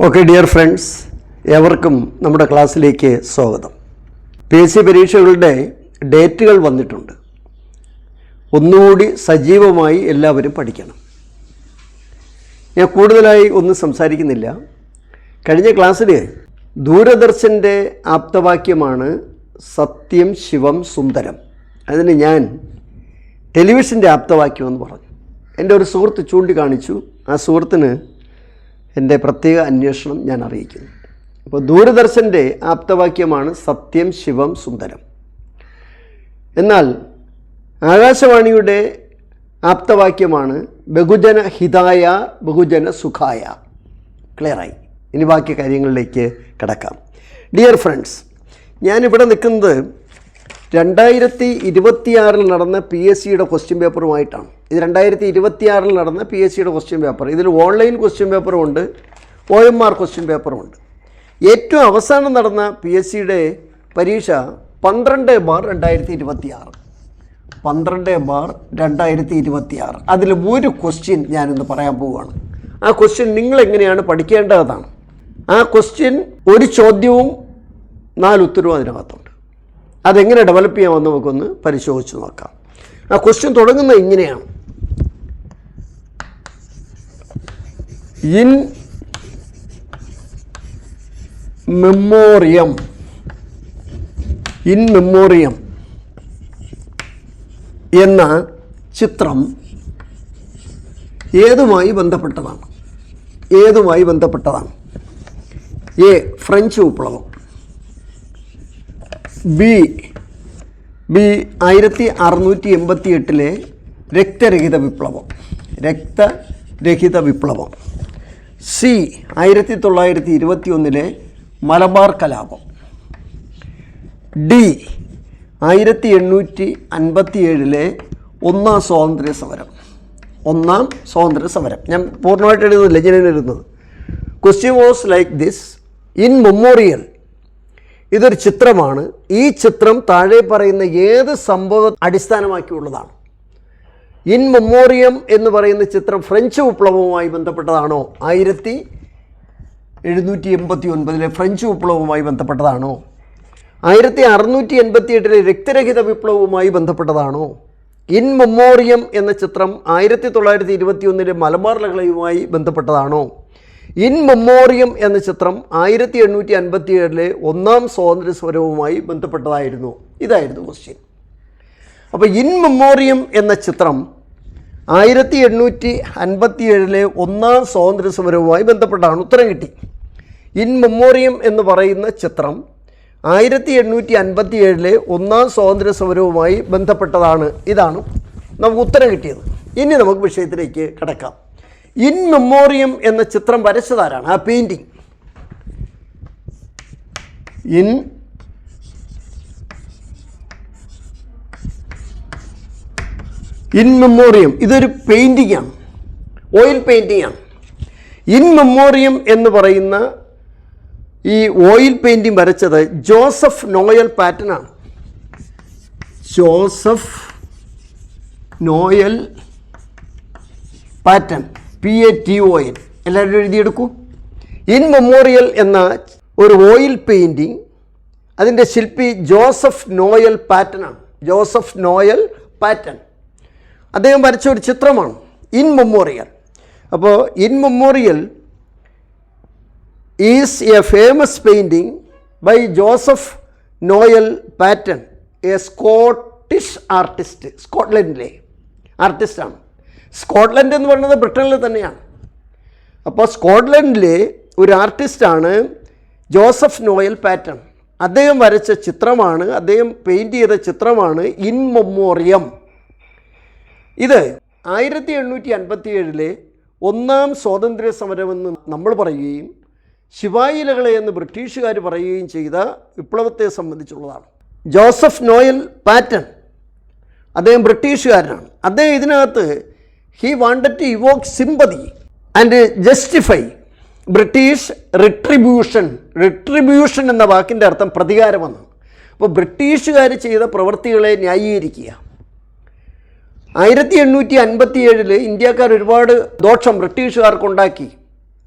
Okay dear friends, ഏവർക്കും നമ്മുടെ ക്ലാസ്സിലേക്ക് സ്വാഗതം. PSC പരീക്ഷകളുടെ ഡേറ്റുകൾ വന്നിട്ടുണ്ട്. ഒന്നുകൂടി സജീവമായി എല്ലാവരും പഠിക്കണം. ഞാൻ കൂടുതലായി ഒന്നും സംസാരിക്കുന്നില്ല. കഴിഞ്ഞ ക്ലാസ്സിൽ ദൂരദർശൻ്റെ ആപ്തവാക്യമാണ് സത്യം ശിവം സുന്ദരം. അതിന് ഞാൻ ടെലിവിഷൻ്റെ ആപ്തവാക്യം എന്ന് പറഞ്ഞു. എൻ്റെ ഒരു സുഹൃത്ത് ചൂണ്ടിക്കാണിച്ചു. ആ സുഹൃത്തിന് എൻ്റെ പ്രത്യേക അന്വേഷണം ഞാൻ അറിയിക്കുന്നു. അപ്പോൾ ദൂരദർശൻ്റെ ആപ്തവാക്യമാണ് സത്യം ശിവം സുന്ദരം. എന്നാൽ ആകാശവാണിയുടെ ആപ്തവാക്യമാണ് ബഹുജന ഹിതായ ബഹുജന സുഖായ. ക്ലിയറായി. ഇനി ബാക്കി കാര്യങ്ങളിലേക്ക് കിടക്കാം. ഡിയർ ഫ്രണ്ട്സ്, ഞാനിവിടെ നിൽക്കുന്നത് 2026 നടന്ന PSCയുടെ ക്വസ്റ്റ്യൻ പേപ്പറുമായിട്ടാണ്. ഇത് 2026 നടന്ന PSCയുടെ ക്വസ്റ്റ്യൻ പേപ്പർ. ഇതിൽ ഓൺലൈൻ ക്വസ്റ്റ്യൻ പേപ്പറും ഉണ്ട്, OMR ക്വസ്റ്റ്യൻ പേപ്പറും ഉണ്ട്. ഏറ്റവും അവസാനം നടന്ന PSCയുടെ പരീക്ഷ 12/2026. 12/2026. അതിൽ ഒരു ക്വസ്റ്റ്യൻ ഞാനിന്ന് പറയാൻ പോവുകയാണ്. ആ ക്വസ്റ്റ്യൻ നിങ്ങളെങ്ങനെയാണ് പഠിക്കേണ്ടതാണ്. ആ ക്വസ്റ്റ്യൻ ഒരു ചോദ്യവും 4 ഉത്തരവും അതിനകത്തുണ്ട്. അതെങ്ങനെ ഡെവലപ്പ് ചെയ്യാമെന്ന് നമുക്കൊന്ന് പരിശോധിച്ച് നോക്കാം. ആ ക്വസ്റ്റ്യൻ തുടങ്ങുന്നത് ഇങ്ങനെയാണ്: ഇൻ മെമ്മോറിയം എന്ന ചിത്രം ഏതുമായി ബന്ധപ്പെട്ടതാണ്? എ. ഫ്രഞ്ച് വിപ്ലവം. ബി 1688 രക്തരഹിത വിപ്ലവം. സി 1921 മലബാർ കലാപം. ഡി 1857 ഒന്നാം സ്വാതന്ത്ര്യ സമരം. ഞാൻ പൂർണ്ണമായിട്ട് എഴുതുന്നില്ല, ഞാൻ എഴുതുന്നത്. Question was like this: in memorial. ഇതൊരു ചിത്രമാണ്. ഈ ചിത്രം താഴെ പറയുന്ന ഏത് സംഭവം അടിസ്ഥാനമാക്കിയുള്ളതാണ്? ഇൻ മെമ്മോറിയം എന്ന് പറയുന്ന ചിത്രം ഫ്രഞ്ച് വിപ്ലവവുമായി ബന്ധപ്പെട്ടതാണോ? 1789 ഫ്രഞ്ച് വിപ്ലവവുമായി ബന്ധപ്പെട്ടതാണോ? 1688 രക്തരഹിത വിപ്ലവവുമായി ബന്ധപ്പെട്ടതാണോ? ഇൻ മെമ്മോറിയം എന്ന ചിത്രം 1921 മലബാർ ലഹളയുമായി ബന്ധപ്പെട്ടതാണോ? ഇൻ മെമ്മോറിയം എന്ന ചിത്രം 1857 ഒന്നാം സ്വാതന്ത്ര്യ സമരവുമായി ബന്ധപ്പെട്ടതായിരുന്നു. ഇതായിരുന്നു ക്വസ്റ്റ്യൻ. അപ്പോൾ ഇൻ മെമ്മോറിയം എന്ന ചിത്രം 1857 ഒന്നാം സ്വാതന്ത്ര്യ സമരവുമായി ബന്ധപ്പെട്ടാണ്. ഉത്തരം കിട്ടി. ഇൻ മെമ്മോറിയം എന്ന് പറയുന്ന ചിത്രം 1857 ഒന്നാം സ്വാതന്ത്ര്യ സമരവുമായി ബന്ധപ്പെട്ടതാണ്. ഇതാണ് നമുക്ക് ഉത്തരം കിട്ടിയത്. ഇനി നമുക്ക് വിഷയത്തിലേക്ക് കിടക്കാം. ഇൻ മെമ്മോറിയം എന്ന ചിത്രം വരച്ചതാരാണ്? ആ പെയിൻറ്റിങ് ഇൻ മെമ്മോറിയം ഇതൊരു പെയിൻറ്റിംഗ് ആണ്, ഓയിൽ പെയിൻറ്റിംഗ് ആണ്. ഇൻ മെമ്മോറിയം എന്ന് പറയുന്ന ഈ ഓയിൽ പെയിൻറ്റിംഗ് വരച്ചത് ജോസഫ് നോയൽ പാറ്റൺ ആണ്. Joseph Noel Patton, PATON. എല്ലാവരും എഴുതിയെടുക്കൂ. ഇൻ മെമ്മോറിയൽ എന്ന ഒരു ഓയിൽ പെയിൻറ്റിങ്, അതിൻ്റെ ശില്പി ജോസഫ് നോയൽ പാറ്റൺ ആണ്. ജോസഫ് നോയൽ പാറ്റൺ അദ്ദേഹം വരച്ച ഒരു ചിത്രമാണ് ഇൻ മെമ്മോറിയൽ. അപ്പോൾ in memorial is a famous painting by Joseph Noel Paton, a Scottish artist. സ്കോട്ട്ലൻഡിലെ ആർട്ടിസ്റ്റാണ്. സ്കോട്ട്ലൻഡ് എന്ന് പറയുന്നത് ബ്രിട്ടനിൽ തന്നെയാണ്. അപ്പോൾ സ്കോട്ട്ലൻഡിലെ ഒരു ആർട്ടിസ്റ്റാണ് ജോസഫ് നോയൽ പാറ്റൺ. അദ്ദേഹം വരച്ച ചിത്രമാണ്, അദ്ദേഹം പെയിൻറ്റ് ചെയ്ത ചിത്രമാണ് ഇൻ മെമ്മോറിയം. ഇത് 1857 ഒന്നാം സ്വാതന്ത്ര്യ സമരമെന്ന് നമ്മൾ പറയുകയും ശിവായി ലഹള എന്ന് ബ്രിട്ടീഷുകാർ പറയുകയും ചെയ്ത വിപ്ലവത്തെ സംബന്ധിച്ചുള്ളതാണ്. ജോസഫ് നോയൽ പാറ്റൺ അദ്ദേഹം ബ്രിട്ടീഷുകാരനാണ്. അദ്ദേഹം ഇതിനകത്ത് he wanted to evoke sympathy and justify British retribution എന്ന വാക്കിൻ്റെ അർത്ഥം പ്രതികാരമെന്നാണ്. അപ്പോൾ ബ്രിട്ടീഷുകാർ ചെയ്ത പ്രവൃത്തികളെ ന്യായീകരിക്കുക. 1857 ഇന്ത്യക്കാർ ഒരുപാട് ദോഷം ബ്രിട്ടീഷുകാർക്കുണ്ടാക്കി.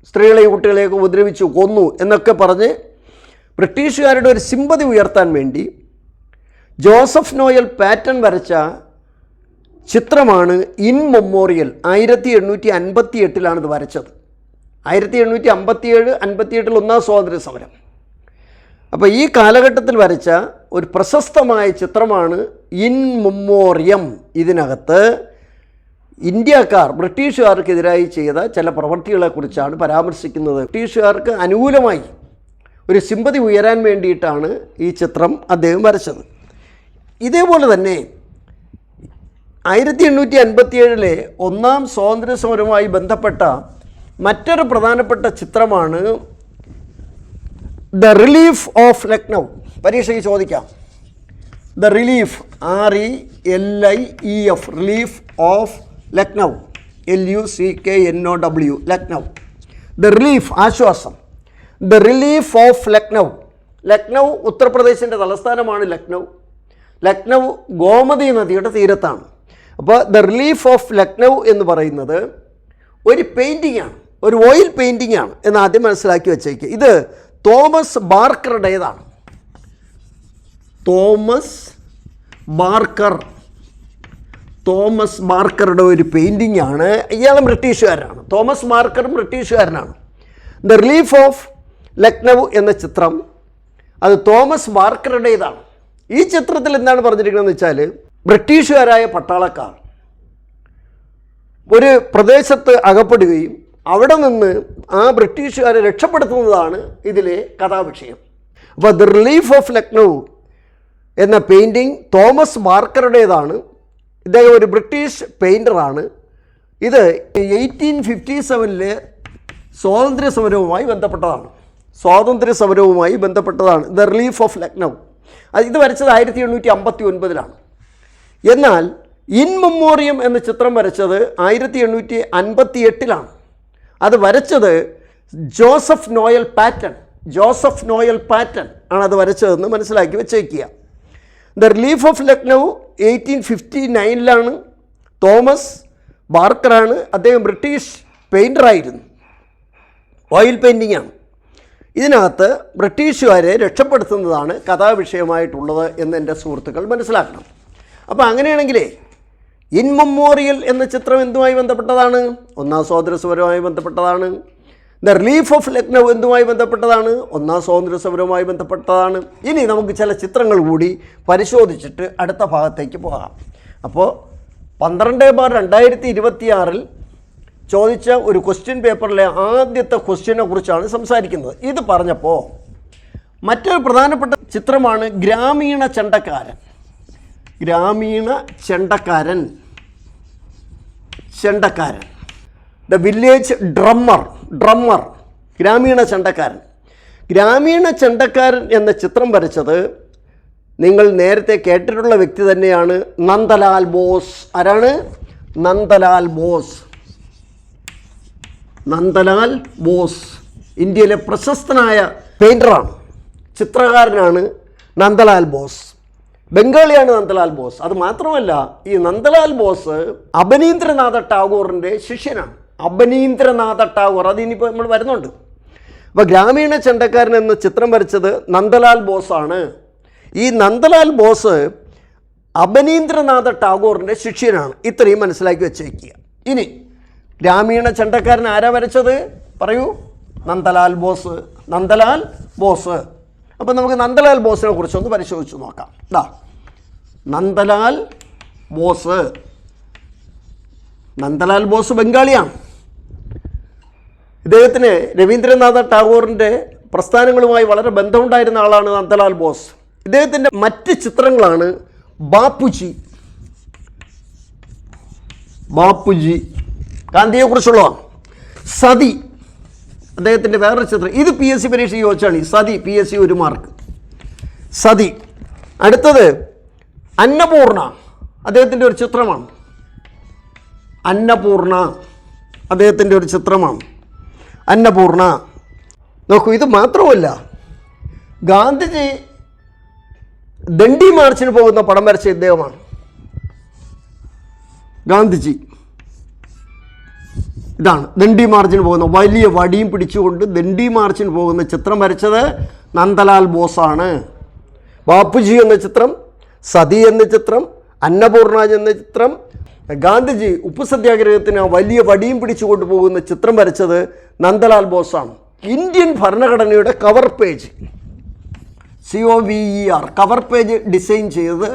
സ്ത്രീകളെയും കുട്ടികളെയൊക്കെ ഉപദ്രവിച്ചു കൊന്നു എന്നൊക്കെ പറഞ്ഞ് ബ്രിട്ടീഷുകാരുടെ ഒരു സിമ്പതി ഉയർത്താൻ വേണ്ടി ജോസഫ് നോയൽ പാറ്റൺ വരച്ച ചിത്രമാണ് ഇൻ മെമ്മോറിയൽ. 1858 ഇത് വരച്ചത്. 1857-58 ഒന്നാം സ്വാതന്ത്ര്യ സമരം. അപ്പോൾ ഈ കാലഘട്ടത്തിൽ വരച്ച ഒരു പ്രശസ്തമായ ചിത്രമാണ് ഇൻ മെമ്മോറിയം. ഇതിനകത്ത് ഇന്ത്യക്കാർ ബ്രിട്ടീഷുകാർക്കെതിരായി ചെയ്ത ചില പ്രവൃത്തികളെക്കുറിച്ചാണ് പരാമർശിക്കുന്നത്. ബ്രിട്ടീഷുകാർക്ക് അനുകൂലമായി ഒരു സിമ്പതി ഉയരാൻ വേണ്ടിയിട്ടാണ് ഈ ചിത്രം അദ്ദേഹം വരച്ചത്. ഇതേപോലെ തന്നെ 1857 ഒന്നാം സ്വാതന്ത്ര്യ സമരവുമായി ബന്ധപ്പെട്ട മറ്റൊരു പ്രധാനപ്പെട്ട ചിത്രമാണ് ദ റിലീഫ് ഓഫ് ലക്നൗ. പരീക്ഷയ്ക്ക് ചോദിക്കാം. The relief, RELIEF, relief of Lucknow, LUCKNOW, Lucknow. The relief, ആശ്വാസം. The relief of Lucknow. Lucknow ഉത്തർപ്രദേശിൻ്റെ തലസ്ഥാനമാണ് ലക്നൗ. ലക്നൗ ഗോമതി നദിയുടെ തീരത്താണ്. അപ്പോൾ ദ റിലീഫ് ഓഫ് ലക്നൗ എന്ന് പറയുന്നത് ഒരു പെയിൻറ്റിംഗ് ആണ്, ഒരു ഓയിൽ പെയിൻറ്റിംഗ് ആണ് എന്ന് ആദ്യം മനസ്സിലാക്കി വെച്ചേക്കുക. ഇത് തോമസ് ബാർക്കറുടേതാണ്. തോമസ് ബാർക്കറുടെ ഒരു പെയിൻറ്റിംഗ് ആണ്. ഇയാൾ ബ്രിട്ടീഷുകാരനാണ്. തോമസ് ബാർക്കറും ബ്രിട്ടീഷുകാരനാണ്. ദ റിലീഫ് ഓഫ് ലക്നൗ എന്ന ചിത്രം അത് തോമസ് ബാർക്കറുടേതാണ്. ഈ ചിത്രത്തിൽ എന്താണ് പറഞ്ഞിരിക്കുന്നതെന്ന് വെച്ചാൽ, ബ്രിട്ടീഷുകാരായ പട്ടാളക്കാർ ഒരു പ്രദേശത്ത് അകപ്പെടുകയും അവിടെ നിന്ന് ആ ബ്രിട്ടീഷുകാരെ രക്ഷപ്പെടുത്തുന്നതാണ് ഇതിലെ കഥാവിഷയം. അപ്പോൾ ദ റിലീഫ് ഓഫ് ലക്നൗ എന്ന പെയിൻറ്റിങ് തോമസ് ബാർക്കറുടേതാണ്. ഇദ്ദേഹം ഒരു ബ്രിട്ടീഷ് പെയിൻറ്ററാണ്. ഇത് 1857 സ്വാതന്ത്ര്യ സമരവുമായി ബന്ധപ്പെട്ടതാണ്. The relief of Lucknow. ഇത് വരച്ചത് 1859. എന്നാൽ ഇൻ മെമ്മോറിയം എന്ന ചിത്രം വരച്ചത് 1858. അത് വരച്ചത് ജോസഫ് നോയൽ പാറ്റൺ ആണ് അത് വരച്ചതെന്ന് മനസ്സിലാക്കി വെച്ചേക്കുക. The relief of Lucknow 1859 Thomas ബാർക്കറാണ്. അദ്ദേഹം ബ്രിട്ടീഷ് പെയിൻറ്ററായിരുന്നു. ഓയിൽ പെയിൻറ്റിംഗ് ആണ്. ഇതിനകത്ത് ബ്രിട്ടീഷുകാരെ രക്ഷപ്പെടുത്തുന്നതാണ് കഥാവിഷയമായിട്ടുള്ളത് എന്ന് എൻ്റെ സുഹൃത്തുക്കൾ മനസ്സിലാക്കണം. അപ്പോൾ അങ്ങനെയാണെങ്കിലേ ഇൻ മെമ്മോറിയൽ എന്ന ചിത്രം എന്തുമായി ബന്ധപ്പെട്ടതാണ്? ഒന്നാം സ്വാതന്ത്ര്യ സമരവുമായി ബന്ധപ്പെട്ടതാണ്. ദ റിലീഫ് ഓഫ് ലക്നൗ എന്തുമായി ബന്ധപ്പെട്ടതാണ്? ഒന്നാം സ്വാതന്ത്ര്യ സമരവുമായി ബന്ധപ്പെട്ടതാണ്. ഇനി നമുക്ക് ചില ചിത്രങ്ങൾ കൂടി പരിശോധിച്ചിട്ട് അടുത്ത ഭാഗത്തേക്ക് പോകാം. അപ്പോൾ 12/2026 ചോദിച്ച ഒരു ക്വസ്റ്റ്യൻ പേപ്പറിലെ ആദ്യത്തെ ക്വസ്റ്റ്യനെ കുറിച്ചാണ് സംസാരിക്കുന്നത്. ഇത് പറഞ്ഞപ്പോൾ മറ്റൊരു പ്രധാനപ്പെട്ട ചിത്രമാണ് ഗ്രാമീണ ചെണ്ടക്കാരൻ. The village drummer. ഗ്രാമീണ ചെണ്ടക്കാരൻ എന്ന ചിത്രം വരച്ചത് നിങ്ങൾ നേരത്തെ കേട്ടിട്ടുള്ള വ്യക്തി തന്നെയാണ്, നന്ദലാൽ ബോസ്. ആരാണ്? നന്ദലാൽ ബോസ് ഇന്ത്യയിലെ പ്രശസ്തനായ പെയിൻറ്ററാണ്, ചിത്രകാരനാണ് നന്ദലാൽ ബോസ്. ബംഗാളിയാണ് നന്ദലാൽ ബോസ്. അത് മാത്രമല്ല, ഈ നന്ദലാൽ ബോസ് അബനീന്ദ്രനാഥ ടാഗോറിൻ്റെ ശിഷ്യനാണ്. അതിനിപ്പോൾ നമ്മൾ വരുന്നുണ്ട്. അപ്പോൾ ഗ്രാമീണ ചെണ്ടക്കാരൻ എന്ന ചിത്രം വരച്ചത് നന്ദലാൽ ബോസാണ്. ഈ നന്ദലാൽ ബോസ് അബനീന്ദ്രനാഥ ടാഗോറിൻ്റെ ശിഷ്യനാണ്. ഇത്രയും മനസ്സിലാക്കി വെച്ചേക്കുക. ഇനി ഗ്രാമീണ ചെണ്ടക്കാരൻ ആരാ വരച്ചത്? പറയൂ. നന്ദലാൽ ബോസ്. അപ്പോൾ നമുക്ക് നന്ദലാൽ ബോസിനെ കുറിച്ചൊന്ന് പരിശോധിച്ച് നോക്കാം. നന്ദലാൽ ബോസ് ബംഗാളിയാണ്. ഇദ്ദേഹത്തിന് രവീന്ദ്രനാഥ ടാഗോറിൻ്റെ പ്രസ്ഥാനങ്ങളുമായി വളരെ ബന്ധമുണ്ടായിരുന്ന ആളാണ് നന്ദലാൽ ബോസ്. ഇദ്ദേഹത്തിൻ്റെ മറ്റ് ചിത്രങ്ങളാണ് ബാപ്പുജി, ഗാന്ധിയെക്കുറിച്ചുള്ളതാണ്. സതി, അദ്ദേഹത്തിൻ്റെ വേറൊരു ചിത്രം. ഇത് PSC പരീക്ഷ ചോദിച്ചാണ്. ഈ സതി, PSC 1 മാർക്ക്. സതി. അടുത്തത് അന്നപൂർണ, അദ്ദേഹത്തിൻ്റെ ഒരു ചിത്രമാണ്. അന്നപൂർണ. നോക്കൂ, ഇത് മാത്രമല്ല, ഗാന്ധിജി ദണ്ഡി മാർച്ചിന് പോകുന്ന പടം വരച്ച ഇദ്ദേഹമാണ്. ഇതാണ് ദണ്ഡി മാർച്ചിന് പോകുന്ന വലിയ വടിയും പിടിച്ചുകൊണ്ട് ദണ്ഡി മാർച്ചിന് പോകുന്ന ചിത്രം വരച്ചത് നന്ദലാൽ ബോസാണ്. ബാപ്പുജി എന്ന ചിത്രം, സതി എന്ന ചിത്രം, അന്നപൂർണ എന്ന ചിത്രം, ഗാന്ധിജി ഉപ്പു സത്യാഗ്രഹത്തിന് വലിയ വടിയും പിടിച്ചുകൊണ്ട് പോകുന്ന ചിത്രം വരച്ചത് നന്ദലാൽ ബോസാണ്. ഇന്ത്യൻ ഭരണഘടനയുടെ cover page COVER cover page design ചെയ്തത്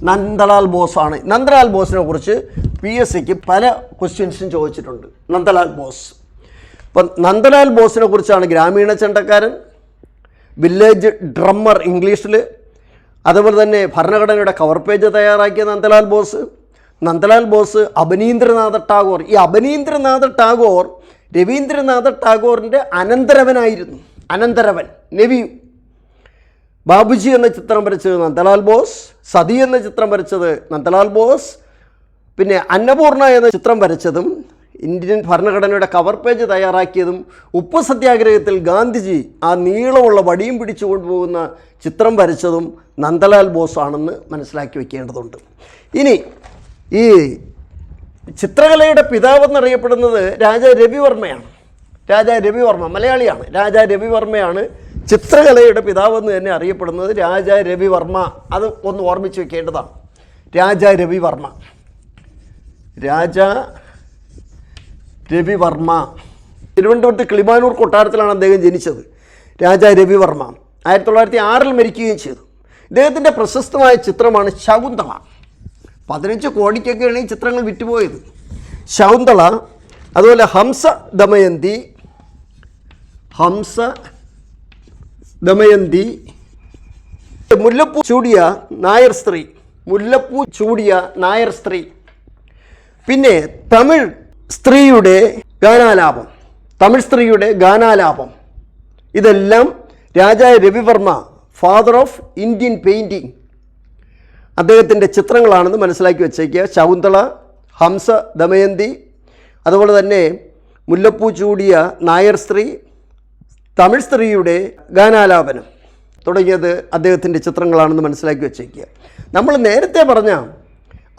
നന്ദലാൽ ബോസാണ്. നന്ദലാൽ ബോസിനെ കുറിച്ച് PSCക്ക് പല ക്വസ്റ്റ്യൻസും ചോദിച്ചിട്ടുണ്ട്. നന്ദലാൽ ബോസ്. അപ്പം നന്ദലാൽ ബോസിനെ കുറിച്ചാണ് ഗ്രാമീണ ചെണ്ടക്കാരൻ, വില്ലേജ് ഡ്രമ്മർ ഇംഗ്ലീഷിൽ, അതുപോലെ തന്നെ ഭരണഘടനയുടെ കവർ പേജ് തയ്യാറാക്കിയ നന്ദലാൽ ബോസ്. നന്ദലാൽ ബോസ് അബനീന്ദ്രനാഥ ടാഗോർ. ഈ അബനീന്ദ്രനാഥ ടാഗോർ രവീന്ദ്രനാഥ ടാഗോറിൻ്റെ അനന്തരവനായിരുന്നു. അനന്തരവൻ, നെവ്യൂ. ബാബുജി എന്ന ചിത്രം വരച്ചത് നന്ദലാൽ ബോസ്, സതി എന്ന ചിത്രം വരച്ചത് നന്ദലാൽ ബോസ്, പിന്നെ അന്നപൂർണ എന്ന ചിത്രം വരച്ചതും ഇന്ത്യൻ ഭരണഘടനയുടെ കവർ പേജ് തയ്യാറാക്കിയതും ഉപ്പു സത്യാഗ്രഹത്തിൽ ഗാന്ധിജി ആ നീളമുള്ള വടിയും പിടിച്ചു കൊണ്ടുപോകുന്ന ചിത്രം വരച്ചതും നന്ദലാൽ ബോസ് ആണെന്ന് മനസ്സിലാക്കി വയ്ക്കേണ്ടതുണ്ട്. ഇനി ഈ ചിത്രകലയുടെ പിതാവെന്നറിയപ്പെടുന്നത് രാജാ രവിവർമ്മയാണ്. രാജാ രവിവർമ്മ മലയാളിയാണ്. രാജാ രവിവർമ്മയാണ് ചിത്രകലയുടെ പിതാവെന്ന് തന്നെ അറിയപ്പെടുന്നത്. രാജാ രവിവർമ്മ, അത് ഒന്ന് ഓർമ്മിച്ച് വെക്കേണ്ടതാണ്. രാജാ രവിവർമ്മ, രാജാ രവിവർമ്മ. തിരുവനന്തപുരത്ത് കിളിമാനൂർ കൊട്ടാരത്തിലാണ് അദ്ദേഹം ജനിച്ചത്. രാജാ രവിവർമ്മ 1906 മരിക്കുകയും ചെയ്തു. ഇദ്ദേഹത്തിൻ്റെ പ്രശസ്തമായ ചിത്രമാണ് ശകുന്തള. 15 കോടിക്കൊക്കെയാണ് ഈ ചിത്രങ്ങൾ വിറ്റുപോയത്. ശകുന്തള, അതുപോലെ ഹംസ ദമയന്തി, ഹംസ ദമയന്തി, മുല്ലപ്പൂ ചൂടിയ നായർ സ്ത്രീ, മുല്ലപ്പൂ ചൂടിയ നായർ സ്ത്രീ, പിന്നെ തമിഴ് സ്ത്രീയുടെ ഗാനാലാപം, തമിഴ് സ്ത്രീയുടെ ഗാനാലാപം. ഇതെല്ലാം Raja Ravi Varma, father of Indian painting, അദ്ദേഹത്തിൻ്റെ ചിത്രങ്ങളാണെന്ന് മനസ്സിലാക്കി വച്ചേക്കുക. ശകുന്തള, ഹംസ ദമയന്തി, അതുപോലെ തന്നെ മുല്ലപ്പൂ ചൂടിയ നായർ സ്ത്രീ, തമിഴ് സ്ത്രീയുടെ ഗാനാലാപനം തുടങ്ങിയത് അദ്ദേഹത്തിൻ്റെ ചിത്രങ്ങളാണെന്ന് മനസ്സിലാക്കി വച്ചേക്കുക. നമ്മൾ നേരത്തെ പറഞ്ഞ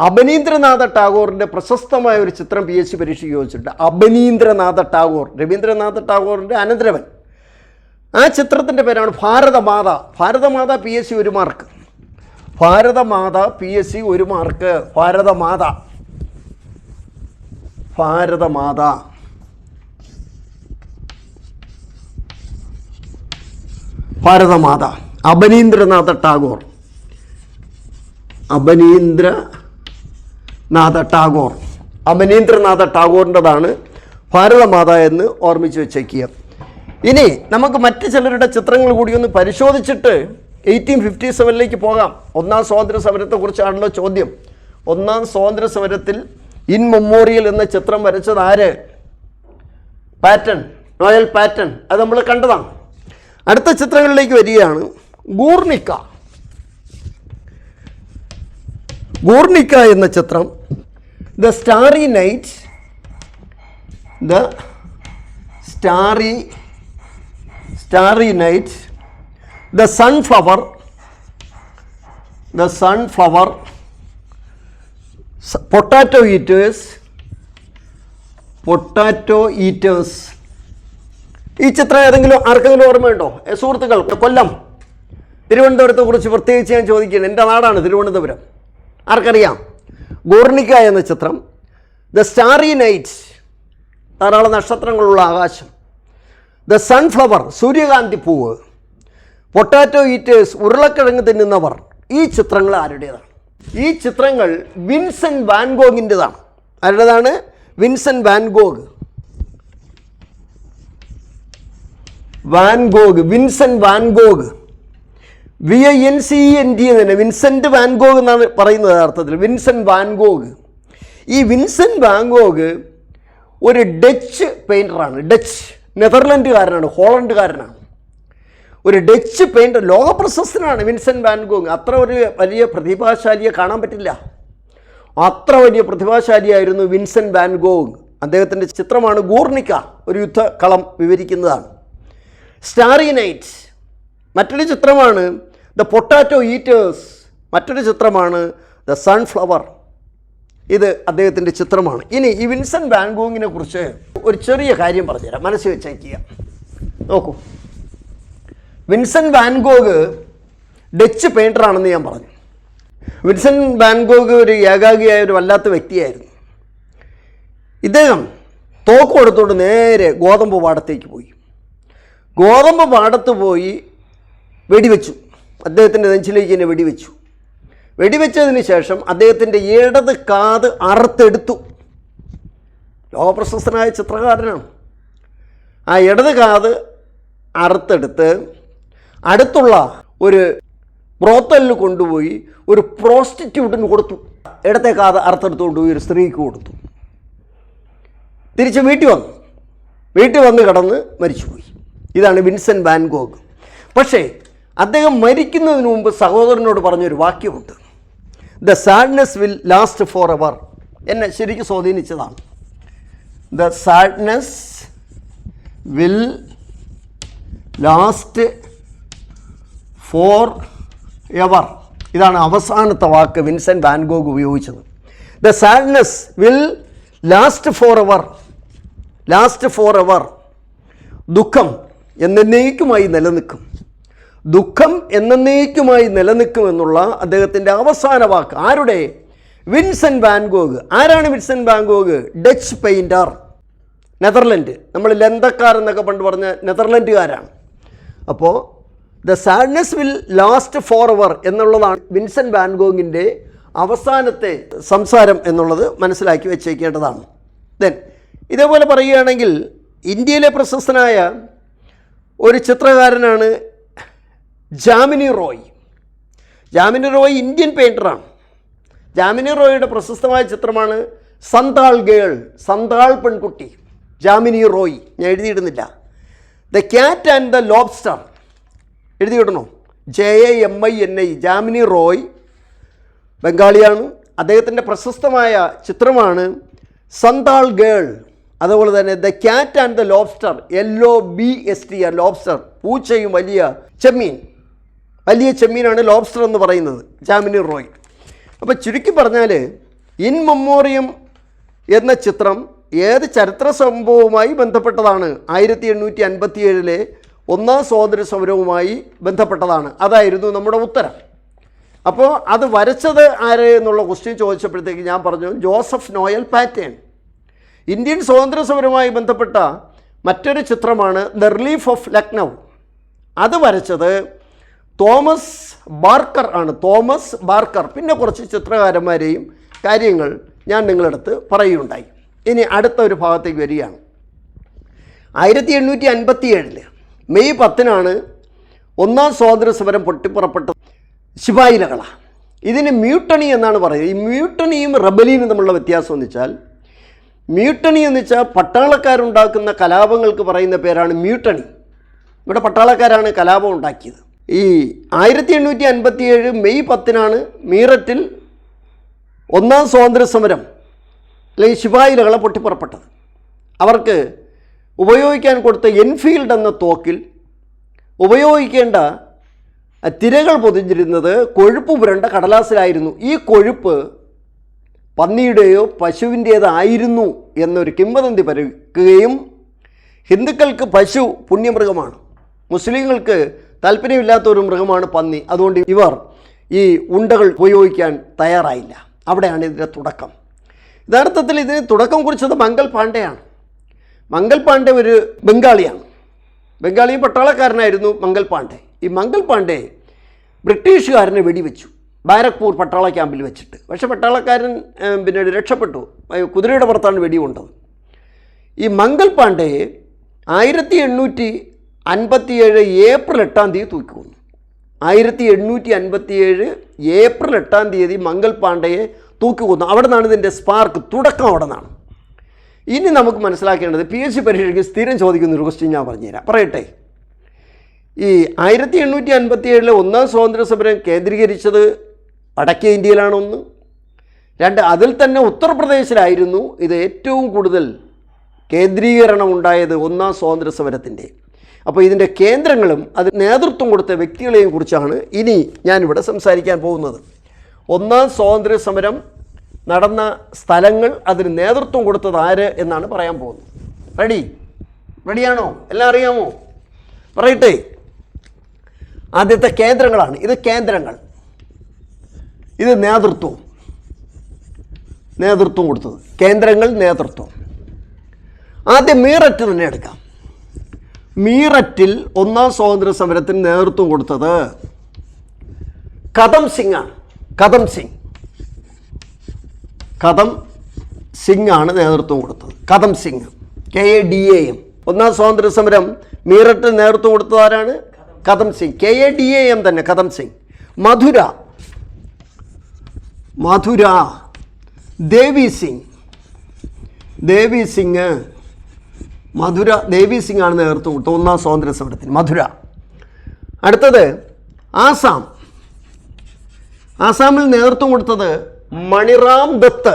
അബനീന്ദ്രനാഥ ടാഗോറിൻ്റെ പ്രശസ്തമായ ഒരു ചിത്രം PSC പരീക്ഷയ്ക്ക് ചോദിച്ചിട്ടുണ്ട്. അബനീന്ദ്രനാഥ ടാഗോർ, രവീന്ദ്രനാഥ ടാഗോറിൻ്റെ അനന്തരവൻ. ആ ചിത്രത്തിൻ്റെ പേരാണ് Bharatmata. Bharatmata PSC 1 mark. Bharatmata PSC 1 mark. Bharatmata, Bharatmata. Bharatmata Abanindranath Tagore, Abanindranath Tagore, Abanindranath ടാഗോറിൻ്റെതാണ് ഭാരതമാത എന്ന് ഓർമ്മിച്ച് വെച്ചേക്കുക. ഇനി നമുക്ക് മറ്റ് ചിലരുടെ ചിത്രങ്ങൾ കൂടി ഒന്ന് പരിശോധിച്ചിട്ട് 1857 പോകാം. ഒന്നാം സ്വാതന്ത്ര്യ സമരത്തെക്കുറിച്ചാണല്ലോ ചോദ്യം. ഒന്നാം സ്വാതന്ത്ര്യ സമരത്തിൽ ഇൻ മെമ്മോറിയൽ എന്ന ചിത്രം വരച്ചത് ആര്? Patton, Noel Patton. അത് നമ്മൾ കണ്ടതാണ്. അടുത്ത ചിത്രങ്ങളിലേക്ക് വരികയാണ്. ഗൂർണിക്ക. ഗൂർണിക്ക എന്ന ചിത്രം, the Starry night, the Starry night, the sunflower, potato eaters. ഈ ചിത്രം ആർക്കെങ്കിലും ഓർമ്മയുണ്ടോ? സുഹൃത്തുക്കൾ, കൊല്ലം, തിരുവനന്തപുരത്തെ കുറിച്ച് പ്രത്യേകിച്ച് ഞാൻ ചോദിക്കുകയാണ്. എൻ്റെ നാടാണ് തിരുവനന്തപുരം. ആർക്കറിയാം? ഗൂർണിക്ക എന്ന ചിത്രം, ദ സ്റ്റാറി നൈറ്റ്, ധാരാളം നക്ഷത്രങ്ങളുള്ള ആകാശം, ദ സൺഫ്ലവർ, സൂര്യകാന്തി പൂവ്, പൊട്ടാറ്റോ ഈറ്റേഴ്സ്, ഉരുളക്കിഴങ്ങ് തിന്നുന്നവർ. ഈ ചിത്രങ്ങൾ ആരുടേതാണ്? ഈ ചിത്രങ്ങൾ വിൻസെൻ്റ് വാൻ ഗോഗിൻ്റെതാണ്. ആരുടേതാണ്? Vincent van Gogh. Vincent van Gogh, VINCENT തന്നെ, വിൻസെൻ്റ് വാൻ ഗോഗ് എന്നാണ് പറയുന്നത് യഥാർത്ഥത്തിൽ. Vincent van Gogh. ഈ വിൻസെൻ്റ് വാൻ ഗോഗ് ഒരു ഡച്ച് പെയിൻറ്ററാണ്. ഡച്ച്, നെതർലൻഡുകാരനാണ്, ഹോളണ്ടുകാരനാണ്. ഒരു ഡച്ച് പെയിൻറ്റർ, ലോകപ്രശസ്തനാണ് വിൻസെൻ്റ് വാൻ ഗോഗ്. അത്ര ഒരു വലിയ പ്രതിഭാശാലിയെ കാണാൻ പറ്റില്ല. അത്ര വലിയ പ്രതിഭാശാലിയായിരുന്നു വിൻസെൻ്റ് വാൻ ഗോഗ്. അദ്ദേഹത്തിൻ്റെ ചിത്രമാണ് ഗൂർണിക്ക, ഒരു യുദ്ധക്കളം വിവരിക്കുന്നതാണ്. സ്റ്റാറി നൈറ്റ് മറ്റൊരു ചിത്രമാണ്. ദ പൊട്ടാറ്റോ ഈറ്റേഴ്സ് മറ്റൊരു ചിത്രമാണ്. ദ സൺഫ്ലവർ, ഇത് അദ്ദേഹത്തിൻ്റെ ചിത്രമാണ്. ഇനി ഈ വിൻസെൻ്റ് വാൻ ഗോഗിനെ കുറിച്ച് ഒരു ചെറിയ കാര്യം പറഞ്ഞുതരാം, മനസ്സിൽ വെച്ചേക്കുക. നോക്കൂ, വിൻസെൻ്റ് വാൻ ഗോഗ് ഡച്ച് പെയിൻ്ററാണെന്ന് ഞാൻ പറഞ്ഞു. വിൻസെൻ്റ് വാൻ ഗോഗ് ഒരു ഏകാഗിയായ ഒരു വല്ലാത്ത വ്യക്തിയായിരുന്നു. ഇദ്ദേഹം തോക്ക് കൊടുത്തുകൊണ്ട് നേരെ ഗോതമ്പ് പാടത്തേക്ക് പോയി. ഗോതമ്പ് പാടത്ത് പോയി വെടിവെച്ചു. അദ്ദേഹത്തിൻ്റെ നെഞ്ചിലേക്ക് തന്നെ വെടിവെച്ചു. വെടിവെച്ചതിന് ശേഷം അദ്ദേഹത്തിൻ്റെ ഇടത് കാത് അറുത്തെടുത്തു. ലോകപ്രശസ്തനായ ചിത്രകാരനാണ്. ആ ഇടത് കാത് അറുത്തെടുത്ത് അടുത്തുള്ള ഒരു ബ്രോത്തലിൽ കൊണ്ടുപോയി ഒരു പ്രോസ്റ്റിറ്റ്യൂട്ടിന് കൊടുത്തു. ഇടത്തെ കാത് അറുത്തെടുത്ത് കൊണ്ടുപോയി ഒരു സ്ത്രീക്ക് കൊടുത്തു. തിരിച്ച് വീട്ടിൽ വന്ന് കിടന്ന് മരിച്ചുപോയി. ഇതാണ് വിൻസെൻ്റ് വാൻ ഗോഗ്. പക്ഷേ അദ്ദേഹം മരിക്കുന്നതിന് മുമ്പ് സഹോദരനോട് പറഞ്ഞൊരു വാക്യമുണ്ട്, the sadness will last for ever. എന്നെ ശരിക്കും സ്വാധീനിച്ചതാണ്. The sadness will last for ever. ഇതാണ് അവസാനത്തെ വാക്ക് വിൻസെൻ്റ് വാൻ ഗോഗ് ഉപയോഗിച്ചത്. The sadness will last for ever. Last for ever. ദുഃഖം എന്നേക്കുമായി നിലനിൽക്കും. ദുഃഖം എന്നേക്കുമായി നിലനിൽക്കുമെന്നുള്ള അദ്ദേഹത്തിൻ്റെ അവസാന വാക്ക്. ആരുടെ? Vincent van Gogh. ആരാണ് Vincent van Gogh? Dutch painter, Netherland. നമ്മൾ ലന്തക്കാരെന്നൊക്കെ പണ്ട് പറഞ്ഞ നെതർലൻഡുകാരാണ്. അപ്പോൾ the sadness will last for ever എന്നുള്ളതാണ് വിൻസെൻ്റ് വാൻ ഗോഗിൻ്റെ അവസാനത്തെ സംസാരം എന്നുള്ളത് മനസ്സിലാക്കി വെച്ചേക്കേണ്ടതാണ്. ദെൻ ഇതേപോലെ പറയുകയാണെങ്കിൽ ഇന്ത്യയിലെ പ്രശസ്തനായ ഒരു ചിത്രകാരനാണ് ജാമിനി റോയ്. ജാമിനി റോയ് ഇന്ത്യൻ പെയിൻറ്ററാണ്. ജാമിനി റോയിയുടെ പ്രശസ്തമായ ചിത്രമാണ് സന്താൾ ഗേൾ, സന്താൾ പെൺകുട്ടി. ജാമിനി റോയ്. ഞാൻ എഴുതിയിടുന്നില്ല. The Cat and the Lobster എഴുതിയിടണോ? JAMINI. ജാമിനി റോയ് ബംഗാളിയാണ്. അദ്ദേഹത്തിൻ്റെ പ്രശസ്തമായ ചിത്രമാണ് സന്താൾ ഗേൾ. അതുപോലെ തന്നെ The Cat and the Lobster, LOBSTR, lobster, പൂച്ചയും വലിയ ചെമ്മീൻ. വലിയ ചെമ്മീനാണ് ലോബ്സ്റ്റർ എന്ന് പറയുന്നത്, ജാമിനി റോയ്. അപ്പോൾ ചുരുക്കി പറഞ്ഞാൽ ഇൻ മെമ്മോറിയം എന്ന ചിത്രം ഏത് ചരിത്ര സംഭവവുമായി ബന്ധപ്പെട്ടതാണ്? 1857 ഒന്നാം സ്വാതന്ത്ര്യ സമരവുമായി ബന്ധപ്പെട്ടതാണ്. അതായിരുന്നു നമ്മുടെ ഉത്തരം. അപ്പോൾ അത് വരച്ചത് ആര് എന്നുള്ള ക്വസ്റ്റ്യൻ ചോദിച്ചപ്പോഴത്തേക്ക് ഞാൻ പറഞ്ഞു ജോസഫ് നോയൽ പാറ്റേൺ. ഇന്ത്യൻ സ്വാതന്ത്ര്യ സമരവുമായി ബന്ധപ്പെട്ട മറ്റൊരു ചിത്രമാണ് ദ റിലീഫ് ഓഫ് ലക്നൗ. അത് വരച്ചത് തോമസ് ബാർക്കർ ആണ്. Thomas Barker. പിന്നെ കുറച്ച് ചിത്രകാരന്മാരെയും കാര്യങ്ങൾ ഞാൻ നിങ്ങളടുത്ത് പറയുകയുണ്ടായി. ഇനി അടുത്ത ഒരു ഭാഗത്തേക്ക് വരികയാണ്. 1857 മെയ് 10 ഒന്നാം സ്വാതന്ത്ര്യ സമരം പൊട്ടിപ്പുറപ്പെട്ടത് ശിപായിലകളാണ്. ഇതിന് മ്യൂട്ടണി എന്നാണ് പറയുന്നത്. ഈ മ്യൂട്ടണിയും റബലിയും തമ്മിലുള്ള വ്യത്യാസം എന്ന് വെച്ചാൽ, മ്യൂട്ടണി എന്ന് വെച്ചാൽ പട്ടാളക്കാരുണ്ടാക്കുന്ന കലാപങ്ങൾക്ക് പറയുന്ന പേരാണ് മ്യൂട്ടണി. ഇവിടെ പട്ടാളക്കാരാണ് കലാപം ഉണ്ടാക്കിയത്. ഈ 1857 മെയ് 10 മീററ്റിൽ ഒന്നാം സ്വാതന്ത്ര്യ സമരം അല്ലെങ്കിൽ ശിപായിലകളെ പൊട്ടിപ്പുറപ്പെട്ടത്. അവർക്ക് ഉപയോഗിക്കാൻ കൊടുത്ത എൻഫീൽഡ് എന്ന തോക്കിൽ ഉപയോഗിക്കേണ്ട തിരകൾ പൊതിഞ്ഞിരുന്നത് കൊഴുപ്പ് പുരണ്ട കടലാസിലായിരുന്നു. ഈ കൊഴുപ്പ് പന്നിയുടെയോ പശുവിൻ്റേതായിരുന്നു എന്നൊരു കിംവദന്തി പരക്കുകയും, ഹിന്ദുക്കൾക്ക് പശു പുണ്യമൃഗമാണ്, മുസ്ലിങ്ങൾക്ക് താല്പര്യമില്ലാത്ത ഒരു മൃഗമാണ് പന്നി, അതുകൊണ്ട് ഇവർ ഈ ഉണ്ടകൾ ഉപയോഗിക്കാൻ തയ്യാറായില്ല. അവിടെയാണ് ഇതിൻ്റെ തുടക്കം. യഥാർത്ഥത്തിൽ ഇതിന് തുടക്കം കുറിച്ചത് മംഗൾ പാണ്ഡെയാണ്. മംഗൾ പാണ്ഡെ ഒരു ബംഗാളിയാണ്. ബംഗാളി പട്ടാളക്കാരനായിരുന്നു മംഗൾ പാണ്ഡെ. ഈ മംഗൾ പാണ്ഡെ ബ്രിട്ടീഷുകാരനെ വെടിവെച്ചു ബാരക്പൂർ പട്ടാള ക്യാമ്പിൽ വെച്ചിട്ട്. പക്ഷേ പട്ടാളക്കാരൻ പിന്നീട് രക്ഷപ്പെട്ടു. കുതിരയുടെ പുറത്താണ് വെടികൊണ്ടത്. ഈ മംഗൾ പാണ്ഡെയെ 1857 ഏപ്രിൽ 8 തൂക്കിക്കൊന്നു. 1857 ഏപ്രിൽ 8 മംഗൾ പാണ്ഡെയെ തൂക്കിക്കൊന്നു. അവിടെ നിന്നാണ് ഇതിൻ്റെ സ്പാർക്ക്, തുടക്കം അവിടെ നിന്നാണ്. ഇനി നമുക്ക് മനസ്സിലാക്കേണ്ടത് PSC പരീക്ഷയ്ക്ക് സ്ഥിരം ചോദിക്കുന്നൊരു ക്വസ്റ്റ്യൻ ഞാൻ പറഞ്ഞുതരാം, പറയട്ടെ. ഈ 1857 ഒന്നാം സ്വാതന്ത്ര്യ സമരം കേന്ദ്രീകരിച്ചത് വടക്കേ ഇന്ത്യയിലാണ് ഒന്ന്. രണ്ട്, അതിൽ തന്നെ ഉത്തർപ്രദേശിലായിരുന്നു ഇത് ഏറ്റവും കൂടുതൽ കേന്ദ്രീകരണം ഉണ്ടായത് ഒന്നാം സ്വാതന്ത്ര്യ സമരത്തിൻ്റെ. അപ്പോൾ ഇതിൻ്റെ കേന്ദ്രങ്ങളും അത് നേതൃത്വം കൊടുത്ത വ്യക്തികളെയും കുറിച്ചാണ് ഇനി ഞാനിവിടെ സംസാരിക്കാൻ പോകുന്നത്. ഒന്നാം സ്വാതന്ത്ര്യ സമരം നടന്ന സ്ഥലങ്ങൾ, അതിന് നേതൃത്വം കൊടുത്തത് ആര് എന്നാണ് പറയാൻ പോകുന്നത്. റെഡിയാണോ? എല്ലാം അറിയാമോ? പറയട്ടെ. ആദ്യത്തെ കേന്ദ്രങ്ങളാണ്. ഇത് കേന്ദ്രങ്ങൾ, ഇത് നേതൃത്വം കൊടുത്തത്. കേന്ദ്രങ്ങൾ, നേതൃത്വം. ആദ്യം മീററ്റ് തന്നെ എടുക്കാം. മീററ്റിൽ ഒന്നാം സ്വാതന്ത്ര്യ സമരത്തിന് നേതൃത്വം കൊടുത്തത് കദം സിംഗ് ആണ്. കദം സിംഗ് ആണ് നേതൃത്വം കൊടുത്തത്. കദം സിംഗ്, KADAM. ഒന്നാം സ്വാതന്ത്ര്യ സമരം മീററ്റിൽ നേതൃത്വം കൊടുത്തത് ആരാണ്? കദം സിംഗ്. KADAM തന്നെ, കദം സിംഗ്. മധുര ദേവി സിംഗ് ആണ് നേതൃത്വം കൊടുത്തത് ഒന്നാം സ്വാതന്ത്ര്യ സമരത്തിന്. മധുര. അടുത്തത് ആസാമിൽ നേതൃത്വം കൊടുത്തത് മണിറാം ദത്ത്.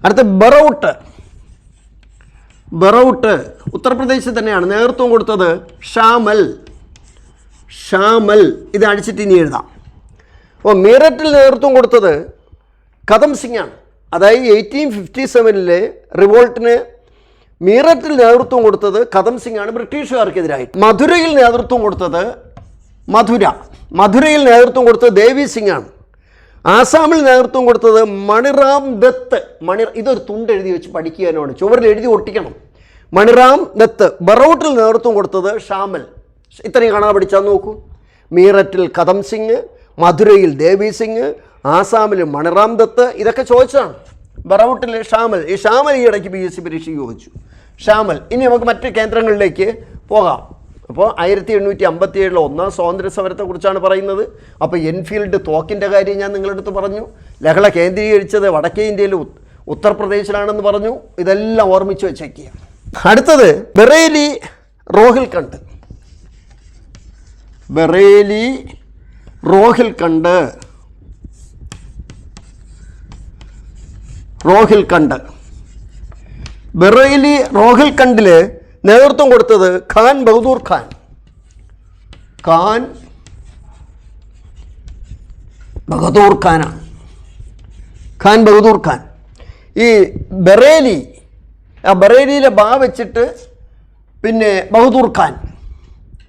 അടുത്ത ബറൌട്ട് ഉത്തർപ്രദേശിൽ തന്നെയാണ്. നേതൃത്വം കൊടുത്തത് ഷാമൽ. ഇത് അടിച്ചിട്ട് ഇനി എഴുതാം. അപ്പോൾ മീററ്റിൽ നേതൃത്വം കൊടുത്തത് കദം സിംഗ് ആണ്. അതായത് 1857 റിവോൾട്ടിന് മീററ്റിൽ നേതൃത്വം കൊടുത്തത് കദം സിംഗ് ആണ്, ബ്രിട്ടീഷുകാർക്കെതിരായി. മധുരയിൽ നേതൃത്വം കൊടുത്തത് ദേവി സിംഗ് ആണ്. ആസാമിൽ നേതൃത്വം കൊടുത്തത് മണിറാം ദത്ത്. ഇതൊരു തുണ്ട് എഴുതി വെച്ച് പഠിക്കാനാണ്, ചുവരിൽ എഴുതി ഒട്ടിക്കണം. മണിറാം ദത്ത്. ബറൌട്ടിൽ നേതൃത്വം കൊടുത്തത് ഷാമൽ. ഇത്രയും കാണാതെ പഠിച്ചാൽ നോക്കൂ. മീററ്റിൽ കദം സിംഗ്, മധുരയിൽ ദേവി സിംഗ്, ആസാമിൽ മണിറാം ദത്ത്. ഇതൊക്കെ ചോദിച്ചതാണ്. ബറൌട്ടിൽ ഷാമൽ. ഈ ഷാമൽ ഈ ഇടയ്ക്ക് PSC പരീക്ഷയ്ക്ക് ചോദിച്ചു. ഷാമൽ. ഇനി നമുക്ക് മറ്റ് കേന്ദ്രങ്ങളിലേക്ക് പോകാം. അപ്പോൾ 1857 ഒന്നാം സ്വാതന്ത്ര്യ സമരത്തെക്കുറിച്ചാണ് പറയുന്നത്. അപ്പോൾ എൻഫീൽഡ് തോക്കിൻ്റെ കാര്യം ഞാൻ നിങ്ങളുടെ അടുത്ത് പറഞ്ഞു. ലഹള കേന്ദ്രീകരിച്ചത് വടക്കേ ഇന്ത്യയിൽ ഉത്തർപ്രദേശിലാണെന്ന് പറഞ്ഞു. ഇതെല്ലാം ഓർമ്മിച്ച് വെച്ചേക്കുക. അടുത്തത് ബറേലി റോഹിൽഖണ്ഡ്. ബറേലി റോഹിൽഖണ്ഡിൽ നേതൃത്വം കൊടുത്തത് ഖാൻ ബഹദൂർ ഖാൻ. ഈ ബറേലിയിലെ വെച്ചിട്ട് പിന്നെ ബഹദൂർ ഖാൻ.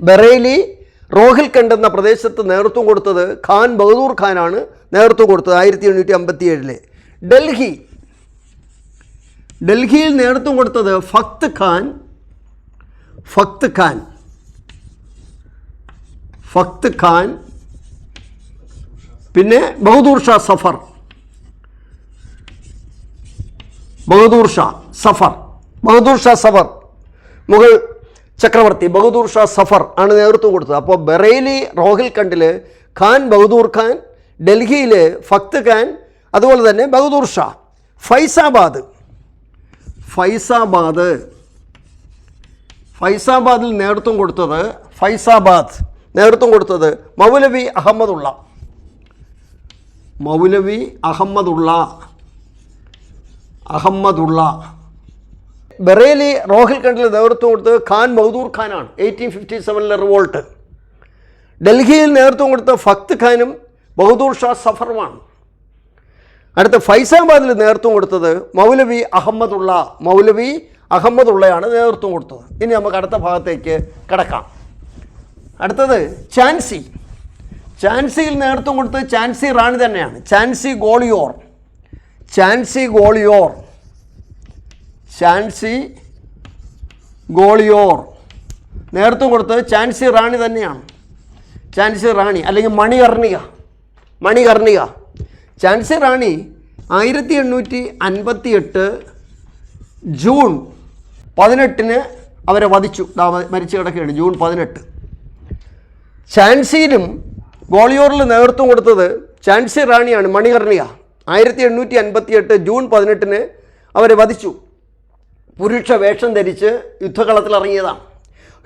ബറേലി റോഹിൽഖണ്ഡ് എന്ന പ്രദേശത്ത് നേതൃത്വം കൊടുത്തത് ഖാൻ ബഹദൂർ ഖാനാണ് നേതൃത്വം കൊടുത്തത് 1857. ഡൽഹിയിൽ നേതൃത്വം കൊടുത്തത് ഫക്ത് ഖാൻ. പിന്നെ ബഹദൂർ ഷാ സഫർ മുഗൾ ചക്രവർത്തി ബഹദൂർ ഷാ സഫർ ആണ് നേതൃത്വം കൊടുത്തത്. അപ്പോൾ ബറേലി റോഹിൽഖണ്ഡിൽ ഖാൻ ബഹദൂർ ഖാൻ, ഡൽഹിയിൽ ഫക്ത് ഖാൻ, അതുപോലെ തന്നെ ബഹദൂർ ഷാ. ഫൈസാബാദിൽ നേതൃത്വം കൊടുത്തത് മൗലവി അഹമ്മദുള്ള. ബറേലി റോഹിൽഖണ്ഡിൽ നേതൃത്വം കൊടുത്തത് ഖാൻ ബഹദൂർ ഖാനാണ്. 1857 റിവോൾട്ട്. ഡൽഹിയിൽ നേതൃത്വം കൊടുത്ത ഫക്ത് ഖാനും ബഹദൂർ ഷാ സഫറുമാണ്. അടുത്ത ഫൈസാബാദിൽ നേതൃത്വം കൊടുത്തത് മൗലവി അഹമ്മദുള്ളയാണ് നേതൃത്വം കൊടുത്തത്. ഇനി നമുക്ക് അടുത്ത ഭാഗത്തേക്ക് കടക്കാം. അടുത്തത് ഝാൻസിയിൽ നേതൃത്വം കൊടുത്തത് ഝാൻസി റാണി തന്നെയാണ്. ഝാൻസി ഗോളിയോർ നേതൃത്വം കൊടുത്തത് ഝാൻസി റാണി തന്നെയാണ്. ഝാൻസി റാണി അല്ലെങ്കിൽ മണികർണിക. ഝാൻസി റാണി 1858 ജൂൺ 18 അവരെ വധിച്ചു. മരിച്ചു കിടക്കുകയാണ്. ജൂൺ 18. ഝാൻസിയിലും ഗോളിയോറിലും നേതൃത്വം കൊടുത്തത് ഝാൻസി റാണിയാണ്, മണികർണിക. 1858 ജൂൺ 18 അവരെ വധിച്ചു. പുരുഷ വേഷം ധരിച്ച് യുദ്ധകളത്തിൽ ഇറങ്ങിയതാണ്.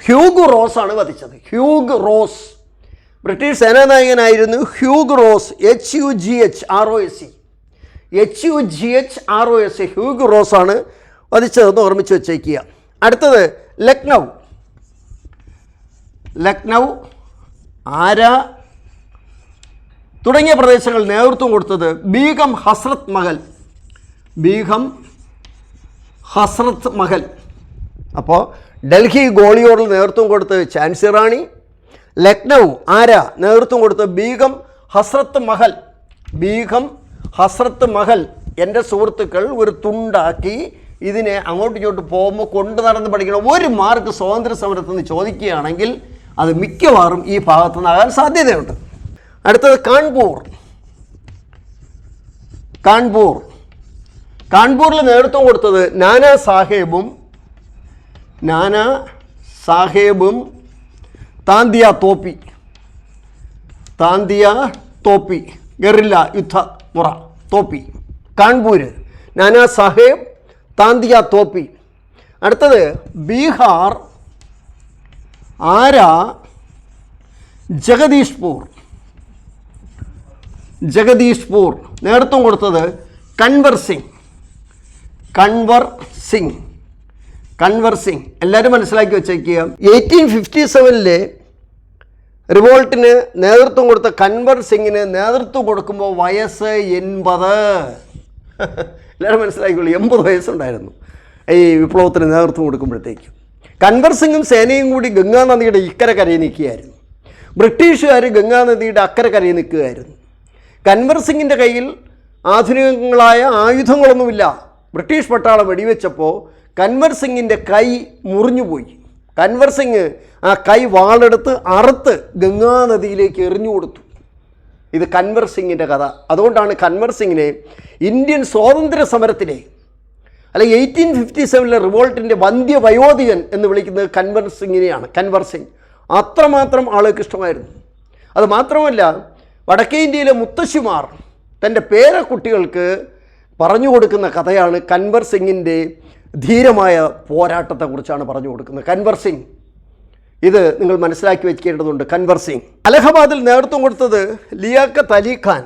ഹ്യൂഗ് റോസാണ് വധിച്ചത്. ബ്രിട്ടീഷ് സേനാനായകനായിരുന്നു ഹ്യൂഗ് റോസ്. HUGHROS ഹ്യൂഗ് റോസാണ് വധിച്ചതെന്ന് ഓർമ്മിച്ച് വെച്ചേക്കുക. അടുത്തത് ലക്നൗ തുടങ്ങിയ പ്രദേശങ്ങൾ നേതൃത്വം കൊടുത്തത് ബീഗം ഹസ്രത്ത് മഹൽ. അപ്പോൾ ഡൽഹി ഗോളിയോറിൽ നേതൃത്വം കൊടുത്തത് ഝാൻസി റാണി. ലക്നൗ ആരാ നേതൃത്വം കൊടുത്തത്? ബീഗം ഹസ്രത്ത് മഹൽ. എൻ്റെ സുഹൃത്തുക്കൾ ഒരു തുണ്ടാക്കി ഇതിനെ അങ്ങോട്ടും ഇങ്ങോട്ട് പോകുമ്പോൾ കൊണ്ടു നടന്ന് പഠിക്കണം. ഒരു മാർക്ക് സ്വാതന്ത്ര്യ സമരത്തിൽ നിന്ന് ചോദിക്കുകയാണെങ്കിൽ അത് മിക്കവാറും ഈ ഭാഗത്തു നിന്നാകാൻ സാധ്യതയുണ്ട്. അടുത്തത് കാൺപൂരിൽ നേതൃത്വം കൊടുത്തത് നാനാ സാഹേബും താന്തിയ തോപ്പി ഗറില്ല യുദ്ധ മുറ തോപ്പി. കാൺപൂർ നാനാ സാഹേബ് താന്തിയ തോപ്പി. അടുത്തത് ബീഹാർ ആരാ? ജഗദീഷ്പൂർ നേതൃത്വം കൊടുത്തത് കൻവർ സിംഗ്. എല്ലാവരും മനസ്സിലാക്കി വെച്ചേക്കുക. 1857 റിവോൾട്ടിന് നേതൃത്വം കൊടുത്ത കൻവർ സിംഗിന് നേതൃത്വം കൊടുക്കുമ്പോൾ വയസ്സ് 80. എല്ലാവരും മനസ്സിലാക്കിയുള്ളൂ, 80 വയസ്സുണ്ടായിരുന്നു ഈ വിപ്ലവത്തിന് നേതൃത്വം കൊടുക്കുമ്പോഴത്തേക്കും. കൻവർ സിംഗും സേനയും കൂടി ഗംഗാനദിയുടെ ഇക്കരെ കരയിൽ നിൽക്കുകയായിരുന്നു. ബ്രിട്ടീഷുകാർ ഗംഗാനദിയുടെ അക്കരെ കരയിൽ നിൽക്കുകയായിരുന്നു. കൻവർ സിംഗിൻ്റെ കയ്യിൽ ആധുനികങ്ങളായ ആയുധങ്ങളൊന്നുമില്ല. ബ്രിട്ടീഷ് പട്ടാളം വെടിവെച്ചപ്പോൾ കൻവർ സിംഗിൻ്റെ കൈ മുറിഞ്ഞുപോയി. കൻവർ സിംഗ് ആ കൈ വാളെടുത്ത് അറുത്ത് ഗംഗാനദിയിലേക്ക് എറിഞ്ഞു കൊടുത്തു. ഇത് കൻവർ സിംഗിൻ്റെ കഥ. അതുകൊണ്ടാണ് കൻവർ സിംഗിനെ ഇന്ത്യൻ സ്വാതന്ത്ര്യ സമരത്തിലെ അല്ലെങ്കിൽ 1857 റിവോൾട്ടിൻ്റെ വന്ധ്യവയോധികൻ എന്ന് വിളിക്കുന്നത് കൻവർ സിംഗ്. അത്രമാത്രം ആളുകൾക്ക് ഇഷ്ടമായിരുന്നു. അത് മാത്രമല്ല, വടക്കേ ഇന്ത്യയിലെ മുത്തശ്ശിമാർ തൻ്റെ പേരക്കുട്ടികൾക്ക് പറഞ്ഞു കൊടുക്കുന്ന കഥയാണ് കൻവർ സിംഗിൻ്റെ ധീരമായ പോരാട്ടത്തെക്കുറിച്ചാണ് പറഞ്ഞു കൊടുക്കുന്നത്. കൻവർ സിംഗ്, ഇത് നിങ്ങൾ മനസ്സിലാക്കി വയ്ക്കേണ്ടതുണ്ട്. കൻവർ സിംഗ്. അലഹബാദിൽ നേതൃത്വം കൊടുത്തത് ലിയാഖത്ത് അലി ഖാൻ.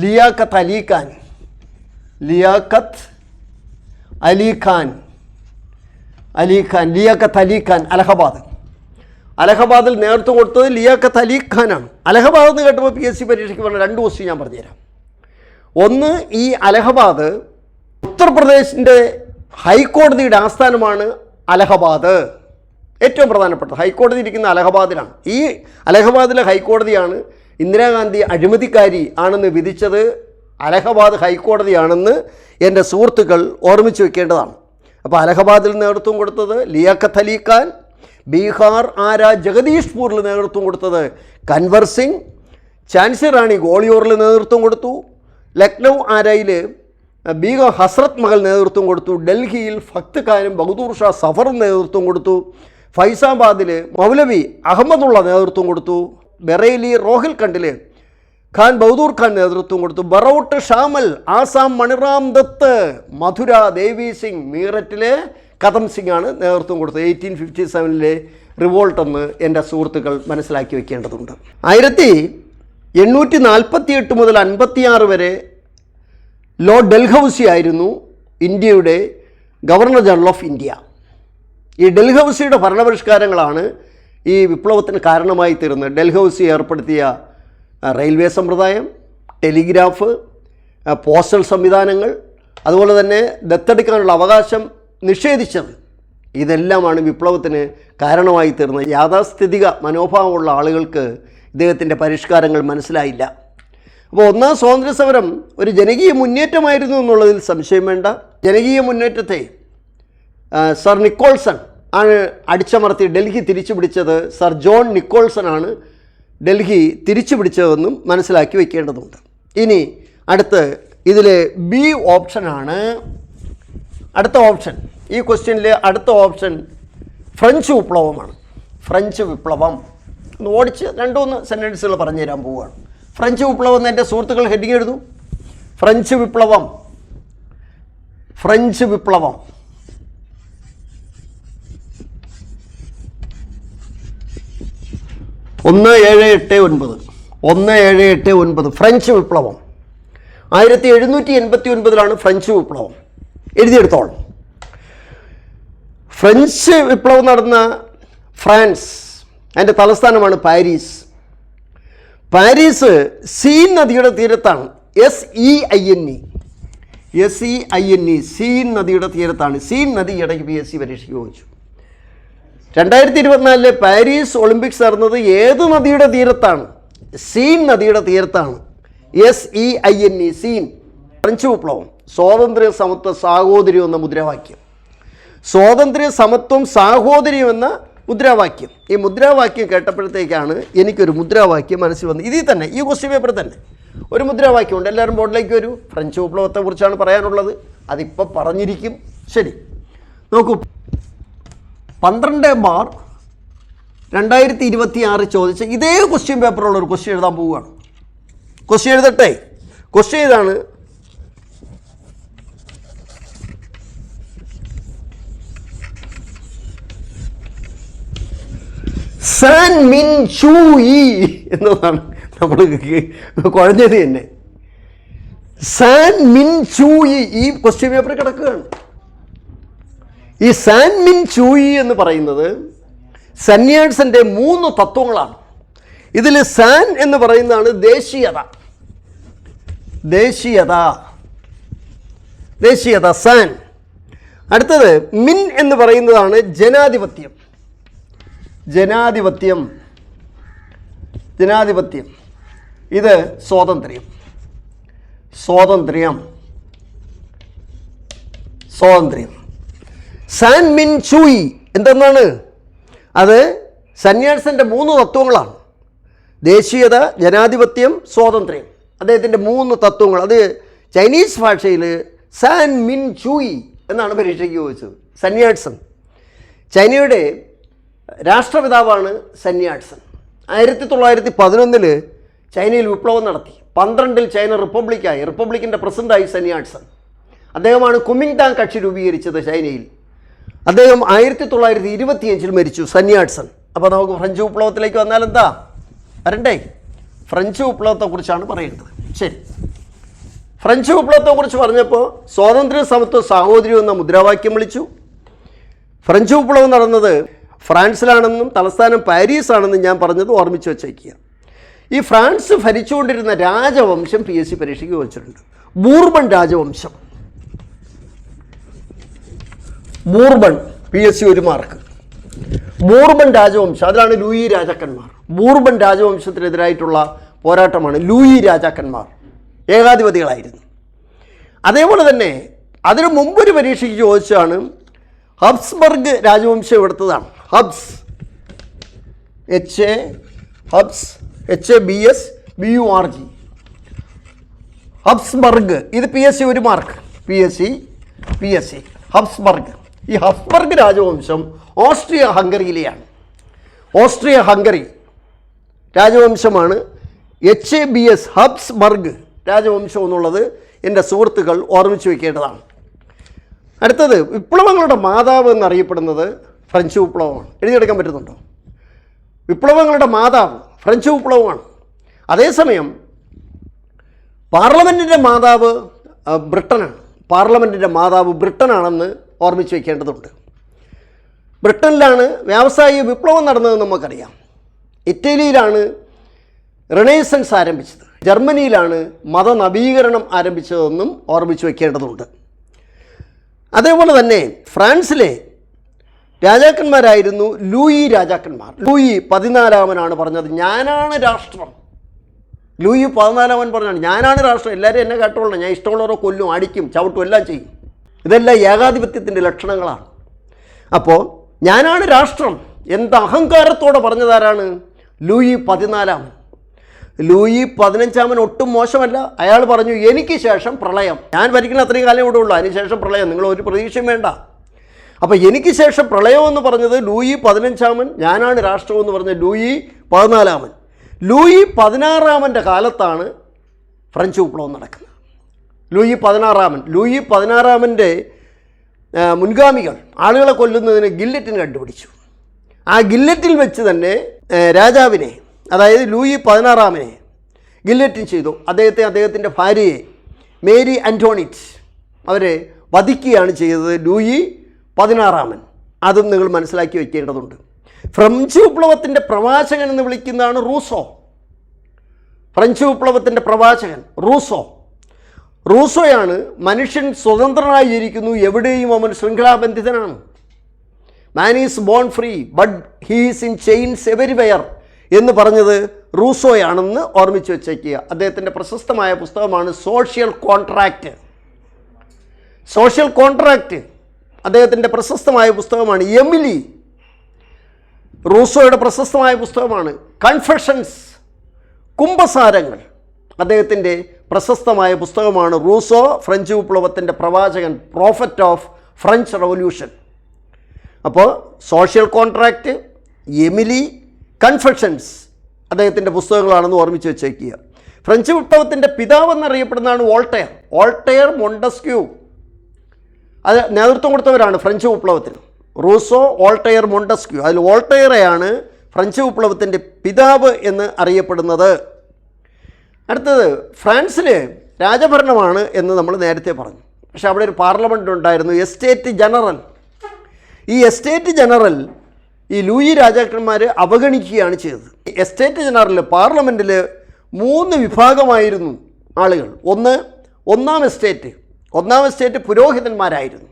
ലിയാഖത്ത് അലി ഖാൻ അലഹബാദിൽ നേതൃത്വം കൊടുത്തത് ലിയാഖത്ത് അലി ഖാനാണ്. അലഹബാദ് എന്ന് കേട്ടപ്പോൾ PSC പരീക്ഷയ്ക്ക് പറഞ്ഞ 2 ക്വസ്റ്റ്യൻ ഞാൻ പറഞ്ഞുതരാം. ഒന്ന്, ഈ അലഹബാദ് ഉത്തർപ്രദേശിൻ്റെ ഹൈക്കോടതിയുടെ ആസ്ഥാനമാണ്. അലഹബാദ് ഏറ്റവും പ്രധാനപ്പെട്ട ഹൈക്കോടതി ഇരിക്കുന്ന അലഹബാദിലാണ്. ഈ അലഹബാദിലെ ഹൈക്കോടതിയാണ് ഇന്ദിരാഗാന്ധി അഴിമതിക്കാരി ആണെന്ന് വിധിച്ചത്. അലഹബാദ് ഹൈക്കോടതിയാണെന്ന് എൻ്റെ സുഹൃത്തുക്കൾ ഓർമ്മിച്ച് വെക്കേണ്ടതാണ്. അപ്പോൾ അലഹബാദിൽ നേതൃത്വം കൊടുത്തത് ലിയാഖത്ത് അലി ഖാൻ. ബീഹാർ ആരാ? ജഗദീഷ്പൂരിൽ നേതൃത്വം കൊടുത്തത് കൻവർ സിംഗ്. ഝാൻസി റാണി ഗോളിയോറിൽ നേതൃത്വം കൊടുത്തു. ലക്നൗ ആരയിൽ ബീഗം ഹസ്രത്ത് മഹൽ നേതൃത്വം കൊടുത്തു. ഡൽഹിയിൽ ഫക്ത് ഖാനും ബഹദൂർ ഷാ സഫറും നേതൃത്വം കൊടുത്തു. ഫൈസാബാദിൽ മൗലവി അഹമ്മദുള്ള നേതൃത്വം കൊടുത്തു. ബറേലി റോഹിൽഖണ്ഡിൽ ഖാൻ ബഹദൂർ ഖാൻ നേതൃത്വം കൊടുത്തു. ബറൌട്ട് ഷാമൽ ആസാം മണിറാം ദത്ത്. മധുര ദേവി സിംഗ്. മീററ്റിലെ കദം സിംഗ് ആണ് നേതൃത്വം കൊടുത്തത്. 1857 റിവോൾട്ട് എന്ന് എൻ്റെ സുഹൃത്തുക്കൾ മനസ്സിലാക്കി വയ്ക്കേണ്ടതുണ്ട്. 1848 മുതൽ 56 വരെ ലോർഡ് ഡൽഹൌസി ആയിരുന്നു ഇന്ത്യയുടെ ഗവർണർ ജനറൽ ഓഫ് ഇന്ത്യ. ഈ ഡൽഹൌസിയുടെ ഭരണപരിഷ്കാരങ്ങളാണ് ഈ വിപ്ലവത്തിന് കാരണമായി തീർന്നത്. ഡൽഹൌസി ഏർപ്പെടുത്തിയ റെയിൽവേ സമ്പ്രദായം, ടെലിഗ്രാഫ്, പോസ്റ്റൽ സംവിധാനങ്ങൾ, അതുപോലെ തന്നെ ദത്തെടുക്കാനുള്ള അവകാശം നിഷേധിച്ചത്, ഇതെല്ലാമാണ് വിപ്ലവത്തിന് കാരണമായി തീർന്നത്. യാഥാസ്ഥിതിക മനോഭാവമുള്ള ആളുകൾക്ക് ഇദ്ദേഹത്തിൻ്റെ പരിഷ്കാരങ്ങൾ മനസ്സിലായില്ല. അപ്പോൾ ഒന്നാം സ്വാതന്ത്ര്യ സമരം ഒരു ജനകീയ മുന്നേറ്റമായിരുന്നു എന്നുള്ളതിൽ സംശയം വേണ്ട. ജനകീയ മുന്നേറ്റത്തെ സർ നിക്കോൾസൺ ആണ് അടിച്ചമർത്തി ഡൽഹി തിരിച്ചു പിടിച്ചത്. സർ ജോൺ നിക്കോൾസൺ ആണ് ഡൽഹി തിരിച്ചു പിടിച്ചതെന്നും മനസ്സിലാക്കി വയ്ക്കേണ്ടതുണ്ട്. ഇനി അടുത്ത് ഇതിലെ ബി ഓപ്ഷനാണ് അടുത്ത ഓപ്ഷൻ. ഈ ക്വസ്റ്റ്യനിൽ അടുത്ത ഓപ്ഷൻ ഫ്രഞ്ച് വിപ്ലവമാണ്. ഫ്രഞ്ച് വിപ്ലവം ഒന്ന് ഓടിച്ച് 2-3 സെൻറ്റൻസുകൾ പറഞ്ഞു തരാൻ പോവുകയാണ്. ഫ്രഞ്ച് വിപ്ലവം എന്ന് എൻ്റെ സുഹൃത്തുക്കൾ ഹെഡിങ് എഴുതും. ഫ്രഞ്ച് വിപ്ലവം. 1789 ഫ്രഞ്ച് വിപ്ലവം. 1789 ഫ്രഞ്ച് വിപ്ലവം. എഴുതിയെടുത്തോളം. ഫ്രഞ്ച് വിപ്ലവം നടന്ന ഫ്രാൻസ് അതിൻ്റെ തലസ്ഥാനമാണ് പാരീസ്. പാരീസ് സീൻ നദിയുടെ തീരത്താണ്. SEINE സീൻ നദിയുടെ തീരത്താണ്. സീൻ നദി ഇടയ്ക്ക് PSC പരീക്ഷയ്ക്ക് ചോദിച്ചു. 2024 പാരീസ് ഒളിമ്പിക്സ് നടന്നത് ഏത് നദിയുടെ തീരത്താണ്? സീൻ നദിയുടെ തീരത്താണ്. SEINE scene. ഫ്രഞ്ച് വിപ്ലവം സ്വാതന്ത്ര്യ സമത്വ സാഹോദര്യം എന്ന മുദ്രാവാക്യം. സ്വാതന്ത്ര്യ സമത്വം സാഹോദര്യം എന്ന മുദ്രാവാക്യം. ഈ മുദ്രാവാക്യം കേട്ടപ്പോഴത്തേക്കാണ് എനിക്കൊരു മുദ്രാവാക്യം മനസ്സിൽ വന്നത്. ഇതിൽ തന്നെ ഈ ക്വസ്റ്റ്യൻ പേപ്പറിൽ തന്നെ ഒരു മുദ്രാവാക്യമുണ്ട്. എല്ലാവരും ബോർഡിലേക്ക് വരൂ. ഫ്രഞ്ച് വിപ്ലവത്തെക്കുറിച്ചാണ് പറയാനുള്ളത്. അതിപ്പോൾ പറഞ്ഞിരിക്കും. ശരി, നോക്കൂ. 12/2026 ചോദിച്ച ഇതേ ക്വസ്റ്റ്യൻ പേപ്പറുള്ളൊരു ക്വസ്റ്റ്യൻ എഴുതാൻ പോവുകയാണ്. ക്വസ്റ്റ്യൻ എഴുതട്ടെ. ക്വസ്റ്റ്യൻ ഇതാണ്: സാൻ മിൻ ചൂയി എന്നതാണ് നമ്മൾ കുഴഞ്ഞത് തന്നെ. സാൻ മിൻ ചൂയി ഈ ക്വസ്റ്റ്യൻ പേപ്പറിൽ കിടക്കുകയാണ്. ഈ സാൻ മിൻ ചൂയി എന്ന് പറയുന്നത് സന്യാസൻ്റെ 3 തത്വങ്ങളാണ്. ഇതിൽ സാൻ എന്ന് പറയുന്നതാണ് ദേശീയത സാൻ. അടുത്തത് മിൻ എന്ന് പറയുന്നതാണ് ജനാധിപത്യം. ഇത് സ്വാതന്ത്ര്യം. സാൻ മിൻ ചൂയി എന്തെന്നാണ്? അത് സന്യാസൻ്റെ 3 തത്വങ്ങളാണ്. ദേശീയത, ജനാധിപത്യം, സ്വാതന്ത്ര്യം. അദ്ദേഹത്തിൻ്റെ 3 തത്വങ്ങൾ. അത് ചൈനീസ് ഭാഷയിൽ സാൻ മിൻ ചൂയി എന്നാണ് പരീക്ഷയ്ക്ക് ചോദിച്ചത്. സന്യാസൻ ചൈനയുടെ രാഷ്ട്രപിതാവാണ്. സന്യാസൻ 1911 ചൈനയിൽ വിപ്ലവം നടത്തി. 12 ചൈന റിപ്പബ്ലിക്കായി. റിപ്പബ്ലിക്കിൻ്റെ പ്രസിഡൻ്റായി സന്യാസൻ. അദ്ദേഹമാണ് കുമിങ്താങ് കക്ഷി രൂപീകരിച്ചത് ചൈനയിൽ. അദ്ദേഹം 1925 മരിച്ചു. സന്യാസൻ. അപ്പോൾ നമുക്ക് ഫ്രഞ്ച് വിപ്ലവത്തിലേക്ക് വന്നാൽ എന്താ വരണ്ടേ? ഫ്രഞ്ച് വിപ്ലവത്തെക്കുറിച്ചാണ് പറയേണ്ടത്. ശരി, ഫ്രഞ്ച് വിപ്ലവത്തെക്കുറിച്ച് പറഞ്ഞപ്പോൾ സ്വാതന്ത്ര്യ സമത്വ സാഹോദര്യം എന്ന മുദ്രാവാക്യം വിളിച്ചു. ഫ്രഞ്ച് വിപ്ലവം നടന്നത് ഫ്രാൻസിലാണെന്നും തലസ്ഥാനം പാരീസ് ആണെന്നും ഞാൻ പറഞ്ഞത് ഓർമ്മിച്ച് വെച്ചേക്കുക. ഈ ഫ്രാൻസ് ഭരിച്ചുകൊണ്ടിരുന്ന രാജവംശം PSC പരീക്ഷയ്ക്ക് ചോദിച്ചിട്ടുണ്ട്. ബൂർബൺ രാജവംശം. Bourbon PSC 1 mark. ബൂർബൺ രാജവംശം, അതിലാണ് ലൂയി രാജാക്കന്മാർ. ബൂർബൺ രാജവംശത്തിനെതിരായിട്ടുള്ള പോരാട്ടമാണ്. ലൂയി രാജാക്കന്മാർ ഏകാധിപതികളായിരുന്നു. അതേപോലെ തന്നെ അതിനു മുമ്പൊരു പരീക്ഷയ്ക്ക് ചോദിച്ചാണ് ഹബ്സ്ബർഗ് രാജവംശം എടുത്തതാണ്. Habs HABSBURG Habsburg. ഇത് PSC 1 മാർക്ക്. PSC Habsburg. ഈ ഹബ്സ്ബർഗ് രാജവംശം ഓസ്ട്രിയ ഹംഗറിയിലെയാണ്. ഓസ്ട്രിയ ഹംഗറി രാജവംശമാണ് HABS ഹബ്സ്ബർഗ് രാജവംശം എന്നുള്ളത് എൻ്റെ സുഹൃത്തുക്കൾ ഓർമ്മിച്ച് വയ്ക്കേണ്ടതാണ്. അടുത്തത് വിപ്ലവങ്ങളുടെ മാതാവ് എന്നറിയപ്പെടുന്നത് ഫ്രഞ്ച് വിപ്ലവമാണ്. എഴുതിയെടുക്കാൻ പറ്റുന്നുണ്ടോ? വിപ്ലവങ്ങളുടെ മാതാവ് ഫ്രഞ്ച് വിപ്ലവമാണ്. അതേസമയം പാർലമെൻറ്റിൻ്റെ മാതാവ് ബ്രിട്ടനാണ്. പാർലമെൻറ്റിൻ്റെ മാതാവ് ബ്രിട്ടനാണെന്ന് ഓർമ്മിച്ച് വയ്ക്കേണ്ടതുണ്ട്. ബ്രിട്ടനിലാണ് വ്യാവസായിക വിപ്ലവം നടന്നതെന്ന് നമുക്കറിയാം. ഇറ്റലിയിലാണ് റിനൈസൻസ് ആരംഭിച്ചത്. ജർമ്മനിയിലാണ് മതനവീകരണം ആരംഭിച്ചതെന്നും ഓർമ്മിച്ച് വയ്ക്കേണ്ടതുണ്ട്. അതേപോലെ തന്നെ ഫ്രാൻസിലെ രാജാക്കന്മാരായിരുന്നു ലൂയി രാജാക്കന്മാർ. ലൂയി 14 പറഞ്ഞത് ഞാനാണ് രാഷ്ട്രം. ലൂയി 14 പറഞ്ഞാണ് ഞാനാണ് രാഷ്ട്രം. എല്ലാവരും എന്നെ കേട്ടോളണം, ഞാൻ ഇഷ്ടമുള്ളവരോ കൊല്ലും, അടിക്കും, ചവിട്ടും, എല്ലാം ചെയ്യും. ഇതെല്ലാം ഏകാധിപത്യത്തിൻ്റെ ലക്ഷണങ്ങളാണ്. അപ്പോൾ ഞാനാണ് രാഷ്ട്രം എന്ത് അഹങ്കാരത്തോടെ പറഞ്ഞതാരാണ്? ലൂയി 14. ലൂയി 15 ഒട്ടും മോശമല്ല. അയാൾ പറഞ്ഞു എനിക്ക് ശേഷം പ്രളയം. ഞാൻ ഭരിക്കുന്ന അത്രയും കാലം ഇവിടെ ഉള്ളൂ, അതിനുശേഷം പ്രളയം, നിങ്ങൾ ഒരു പ്രതീക്ഷയും വേണ്ട. അപ്പോൾ എനിക്ക് ശേഷം പ്രളയം എന്ന് പറഞ്ഞത് ലൂയി 15. ഞാനാണ് രാഷ്ട്രം എന്ന് പറഞ്ഞ ലൂയി 14. ലൂയി 16 കാലത്താണ് ഫ്രഞ്ച് വിപ്ലവം നടക്കുന്നത്. ലൂയി 16 മുൻഗാമികൾ ആളുകളെ കൊല്ലുന്നതിന് ഗില്ലറ്റിൻ കണ്ടുപിടിച്ചു. ആ ഗില്ലറ്റിൽ വെച്ച് തന്നെ രാജാവിനെ, അതായത് ലൂയി 16 ഗില്ലറ്റിൻ ചെയ്തു. അദ്ദേഹത്തിൻ്റെ ഭാര്യയെ മേരി ആൻ്റോണിറ്റ് അവരെ വധിക്കുകയാണ് ചെയ്തത് ലൂയി 16. അതും നിങ്ങൾ മനസ്സിലാക്കി വയ്ക്കേണ്ടതുണ്ട്. ഫ്രഞ്ച് വിപ്ലവത്തിൻ്റെ പ്രവാചകൻ എന്ന് വിളിക്കുന്നതാണ് റൂസോ. ഫ്രഞ്ച് വിപ്ലവത്തിൻ്റെ പ്രവാചകൻ റൂസോയാണ് മനുഷ്യൻ സ്വതന്ത്രനായി ജീവിക്കുന്നു, എവിടെയും അവൻ ശൃംഖലാബന്ധിതനാണ്. Man is born free but he is in chains everywhere എന്ന് പറഞ്ഞത് റൂസോയാണെന്ന് ഓർമ്മിച്ച് വെച്ചേക്കുക. അദ്ദേഹത്തിൻ്റെ പ്രശസ്തമായ പുസ്തകമാണ് സോഷ്യൽ കോൺട്രാക്റ്റ്. അദ്ദേഹത്തിൻ്റെ പ്രശസ്തമായ പുസ്തകമാണ്. എമിലി റൂസോയുടെ പ്രശസ്തമായ പുസ്തകമാണ് കൺഫെഷൻസ്, കുംഭസാരങ്ങൾ. അദ്ദേഹത്തിൻ്റെ പ്രശസ്തമായ പുസ്തകമാണ് റൂസോ, ഫ്രഞ്ച് വിപ്ലവത്തിൻ്റെ പ്രവാചകൻ, പ്രോഫറ്റ് ഓഫ് ഫ്രഞ്ച് റവല്യൂഷൻ. അപ്പോൾ സോഷ്യൽ കോൺട്രാക്റ്റ്, എമിലി, കൺഫെഷൻസ് അദ്ദേഹത്തിൻ്റെ പുസ്തകങ്ങളാണെന്ന് ഓർമ്മിച്ച് വെച്ചേക്കുക. ഫ്രഞ്ച് വിപ്ലവത്തിൻ്റെ പിതാവെന്നറിയപ്പെടുന്നതാണ് വോൾട്ടയർ, മൊണ്ടസ്ക്യൂ. അത് നേതൃത്വം കൊടുത്തവരാണ് ഫ്രഞ്ച് വിപ്ലവത്തിന്. Rousseau, Voltaire, Montesquieu. അതിൽ വോൾട്ടയറെയാണ് ഫ്രഞ്ച് വിപ്ലവത്തിൻ്റെ പിതാവ് എന്ന് അറിയപ്പെടുന്നത്. അടുത്തത്, ഫ്രാൻസിൽ രാജഭരണമാണ് എന്ന് നമ്മൾ നേരത്തെ പറഞ്ഞു. പക്ഷേ അവിടെ ഒരു പാർലമെൻ്റ് ഉണ്ടായിരുന്നു, എസ്റ്റേറ്റ് ജനറൽ. ഈ എസ്റ്റേറ്റ് ജനറൽ ഈ ലൂയി രാജാക്കന്മാർ അവഗണിക്കുകയാണ് ചെയ്തത്. എസ്റ്റേറ്റ് ജനറൽ പാർലമെൻറ്റിൽ 3 വിഭാഗമായിരുന്നു ആളുകൾ. ഒന്നാം എസ്റ്റേറ്റ് പുരോഹിതന്മാരായിരുന്നു.